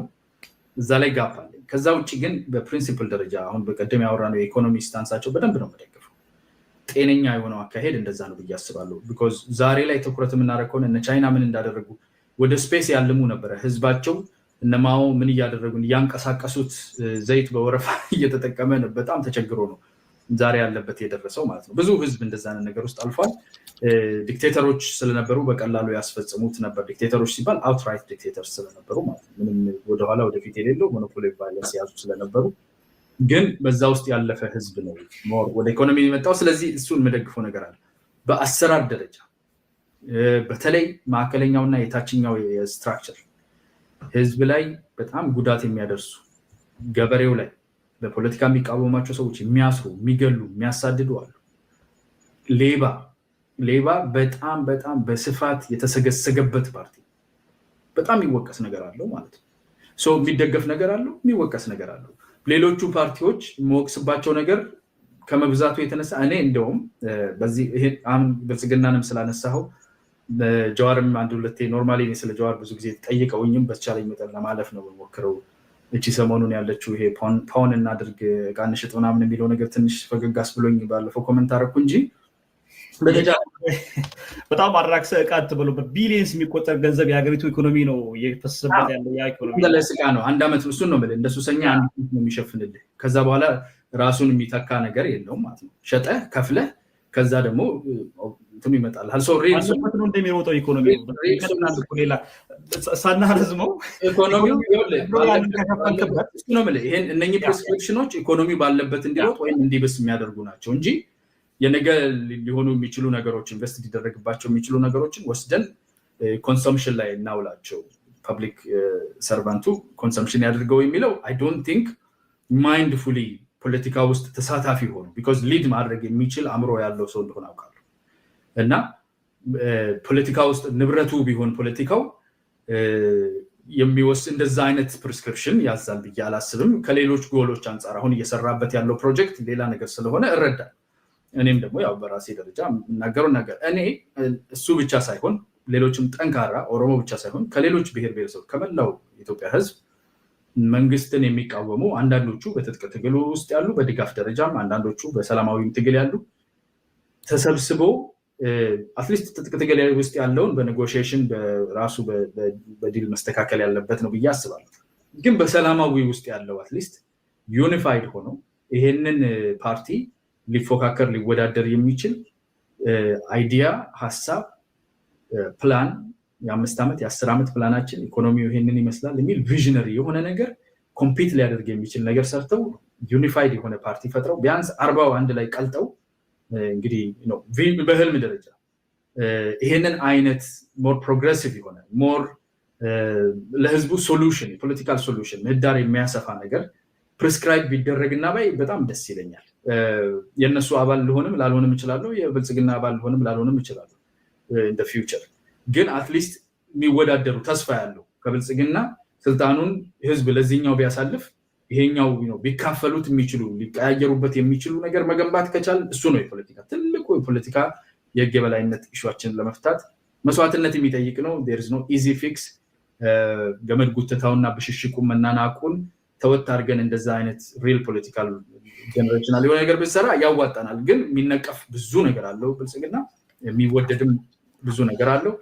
እዛ ላይ ጋፕ አለ። ከዛ ውጭ ግን በፕሪንሲፕል ደረጃ አሁን በቀደም ያወራነው የኢኮኖሚ ስታንሳቸው በደንብ ነው የምደግፈው። ጤነኛ የሆነው አካሄድ እንደዛ ነው ብዬ አስባለሁ። ቢኮዝ ዛሬ ላይ ትኩረት የምናደርግ ከሆነ እነ ቻይና ምን እንዳደረጉ ወደ ስፔስ ያልሙ ነበረ። ህዝባቸው እነማው ምን እያደረጉን እያንቀሳቀሱት ዘይት በወረፋ እየተጠቀመ በጣም ተቸግሮ ነው ዛሬ ያለበት የደረሰው ማለት ነው። ብዙ ህዝብ እንደዛ ነገር ውስጥ አልፏል። ዲክቴተሮች ስለነበሩ በቀላሉ ያስፈጽሙት ነበር። ዲክቴተሮች ሲባል አውትራይት ዲክቴተርስ ስለነበሩ ማለት ነው። ምንም ወደኋላ ወደፊት የሌለው ሞኖፖሊ ቫይለንስ ያዙ ስለነበሩ፣ ግን በዛ ውስጥ ያለፈ ህዝብ ነው ሞር ወደ ኢኮኖሚ የመጣው። ስለዚህ እሱን የምደግፈው ነገር አለ። በአሰራር ደረጃ በተለይ ማዕከለኛውና የታችኛው የስትራክቸር ህዝብ ላይ በጣም ጉዳት የሚያደርሱ ገበሬው ላይ በፖለቲካ የሚቃወማቸው ሰዎች የሚያስሩ፣ የሚገሉ፣ የሚያሳድዱ አሉ። ሌባ በጣም በስፋት የተሰገሰገበት ፓርቲ በጣም የሚወቀስ ነገር አለው ማለት ነው። የሚደገፍ ነገር አለው፣ የሚወቀስ ነገር አለው። ሌሎቹ ፓርቲዎች የሚወቅስባቸው ነገር ከመብዛቱ የተነሳ እኔ እንደውም በዚህ አሁን ብልጽግናንም ስላነሳኸው ጀዋርም አንድ ሁለቴ ኖርማሊ ስለ ጀዋር ብዙ ጊዜ ጠይቀውኝም በተቻለኝ መጠን ለማለፍ ነው የምሞክረው። እቺ ሰሞኑን ያለችው ይሄ ፓውን እናድርግ ዕቃ እንሽጥ ምናምን የሚለው ነገር ትንሽ ፈገጋስ ብሎኝ ባለፈው ኮመንት አደረኩ እንጂ በጣም አራክሰ ዕቃ ተብሎ በቢሊየንስ የሚቆጠር ገንዘብ የሀገሪቱ ኢኮኖሚ ነው እየፈሰሰበት ያለው። ያ ኢኮኖሚ ለስቃ ነው። አንድ ዓመት እሱን ነው የምልህ፣ እንደ ሱሰኛ አንድ ነው የሚሸፍንልህ። ከዛ በኋላ ራሱን የሚተካ ነገር የለውም ማለት ነው። ሸጠህ ከፍለህ ከዛ ደግሞ እንትኑ ይመጣል። ነው እንደሚሮጠው ኢኮኖሚ ሌላ ሳናረዝመው ኢኮኖሚው ነው የምልህ። ይሄን እነኚህ ፕሪስክሪፕሽኖች ኢኮኖሚው ባለበት እንዲሮጥ ወይም እንዲብስ የሚያደርጉ ናቸው እንጂ የነገ ሊሆኑ የሚችሉ ነገሮች ኢንቨስት ሊደረግባቸው የሚችሉ ነገሮችን ወስደን ኮንሰምፕሽን ላይ እናውላቸው። ፐብሊክ ሰርቫንቱ ኮንሰምፕሽን ያደርገው የሚለው አይ ዶንት ቲንክ ማይንድፉሊ ፖለቲካ ውስጥ ተሳታፊ ሆኑ ቢኮዝ ሊድ ማድረግ የሚችል አእምሮ ያለው ሰው እንደሆነ አውቃለሁ። እና ፖለቲካ ውስጥ ንብረቱ ቢሆን ፖለቲካው የሚወስድ እንደዛ አይነት ፕሪስክሪፕሽን ያዛል ብዬ አላስብም። ከሌሎች ጎሎች አንጻር አሁን እየሰራበት ያለው ፕሮጀክት ሌላ ነገር ስለሆነ እረዳል። እኔም ደግሞ ያው በራሴ ደረጃ የምናገረው ነገር እኔ እሱ ብቻ ሳይሆን ሌሎችም ጠንካራ ኦሮሞ ብቻ ሳይሆን ከሌሎች ብሔር ብሔረሰብ ከመላው ኢትዮጵያ ሕዝብ መንግስትን የሚቃወሙ አንዳንዶቹ በትጥቅ ትግሉ ውስጥ ያሉ በድጋፍ ደረጃም አንዳንዶቹ በሰላማዊ ትግል ያሉ ተሰብስቦ አትሊስት ትጥቅ ትግል ውስጥ ያለውን በኔጎሽዬሽን በራሱ በዲል መስተካከል ያለበት ነው ብዬ አስባለሁ። ግን በሰላማዊ ውስጥ ያለው አትሊስት ዩኒፋይድ ሆኖ ይሄንን ፓርቲ ሊፎካከር ሊወዳደር የሚችል አይዲያ፣ ሀሳብ፣ ፕላን የ5 ዓመት የ10 ዓመት ፕላናችን ኢኮኖሚው ይሄንን ይመስላል የሚል ቪዥነሪ የሆነ ነገር ኮምፒት ሊያደርግ የሚችል ነገር ሰርተው ዩኒፋይድ የሆነ ፓርቲ ፈጥረው ቢያንስ 40 አንድ ላይ ቀልጠው እንግዲህ በህልም ደረጃ ይሄንን አይነት ሞር ፕሮግሬሲቭ የሆነ ሞር ለህዝቡ ሶሉሽን የፖለቲካል ሶሉሽን ምህዳር የሚያሰፋ ነገር ፕሪስክራይብ ቢደረግና ባይ በጣም ደስ ይለኛል። የነሱ አባል ልሆንም ላልሆንም እችላለሁ። የብልጽግና አባል ልሆንም ላልሆንም እችላለሁ ኢን ዘ ፊውቸር። ግን አትሊስት የሚወዳደሩ ተስፋ ያለው ከብልጽግና ስልጣኑን ህዝብ ለዚህኛው ቢያሳልፍ ይሄኛው ቢካፈሉት የሚችሉ ሊቀያየሩበት የሚችሉ ነገር መገንባት ከቻል እሱ ነው የፖለቲካ ትልቁ የፖለቲካ የህግ የበላይነት ኢሹአችንን ለመፍታት መስዋዕትነት የሚጠይቅ ነው። ዴር ኢዝ ኖ ኢዚ ፊክስ። ገመድ ጉትታውና ብሽሽቁ መናናቁን ተወት አድርገን እንደዛ አይነት ሪል ፖለቲካል ጀነሬሽናል የሆነ ነገር ብንሰራ ያዋጣናል። ግን የሚነቀፍ ብዙ ነገር አለው ብልጽግና፣ የሚወደድም ብዙ ነገር አለው።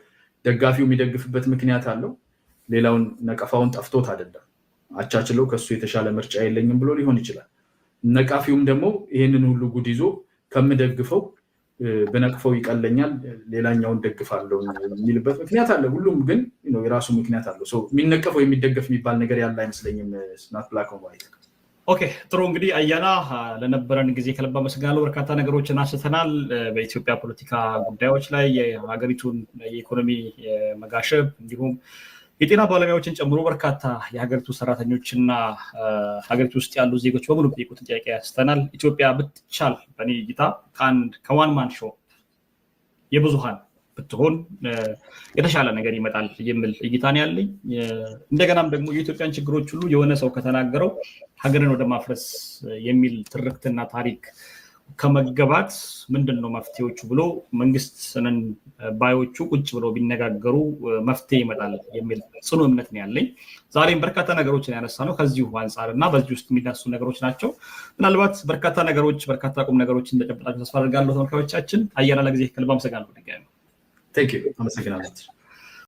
ደጋፊው የሚደግፍበት ምክንያት አለው። ሌላውን ነቀፋውን ጠፍቶት አይደለም። አቻችለው ከሱ የተሻለ ምርጫ የለኝም ብሎ ሊሆን ይችላል። ነቃፊውም ደግሞ ይሄንን ሁሉ ጉድ ይዞ ከምደግፈው በነቅፈው ይቀለኛል ሌላኛውን ደግፋለሁ የሚልበት ምክንያት አለ። ሁሉም ግን የራሱ ምክንያት አለው። የሚነቀፈው የሚደገፍ የሚባል ነገር ያለ አይመስለኝም። ስናት ብላክ ኦር ዋይት። ኦኬ ጥሩ። እንግዲህ አያና ለነበረን ጊዜ ከልብ አመሰግናለሁ። በርካታ ነገሮችን አንስተናል። በኢትዮጵያ ፖለቲካ ጉዳዮች ላይ የሀገሪቱን የኢኮኖሚ መጋሸብ እንዲሁም የጤና ባለሙያዎችን ጨምሮ በርካታ የሀገሪቱ ሰራተኞችና ሀገሪቱ ውስጥ ያሉ ዜጎች በሙሉ ጠይቁት ጥያቄ ያስተናል። ኢትዮጵያ ብትቻል በእኔ እይታ ከዋን ማን ሾው የብዙሃን ብትሆን የተሻለ ነገር ይመጣል የሚል እይታ ነው ያለኝ። እንደገናም ደግሞ የኢትዮጵያን ችግሮች ሁሉ የሆነ ሰው ከተናገረው ሀገርን ወደ ማፍረስ የሚል ትርክትና ታሪክ ከመገባት ምንድነው መፍትሄዎቹ ብሎ መንግስትንን ባዮቹ ቁጭ ብለው ቢነጋገሩ መፍትሄ ይመጣል የሚል ጽኑ እምነት ነው ያለኝ። ዛሬም በርካታ ነገሮችን ያነሳነው ከዚሁ አንጻር እና በዚህ ውስጥ የሚነሱ ነገሮች ናቸው። ምናልባት በርካታ ነገሮች በርካታ ቁም ነገሮችን እንደጨበጣችሁ ተስፋ አደርጋለሁ። ተመልካቾቻችን አያና ለጊዜ ከልብ አመሰግናለሁ። ቴንክ ዩ። አመሰግናለሁ።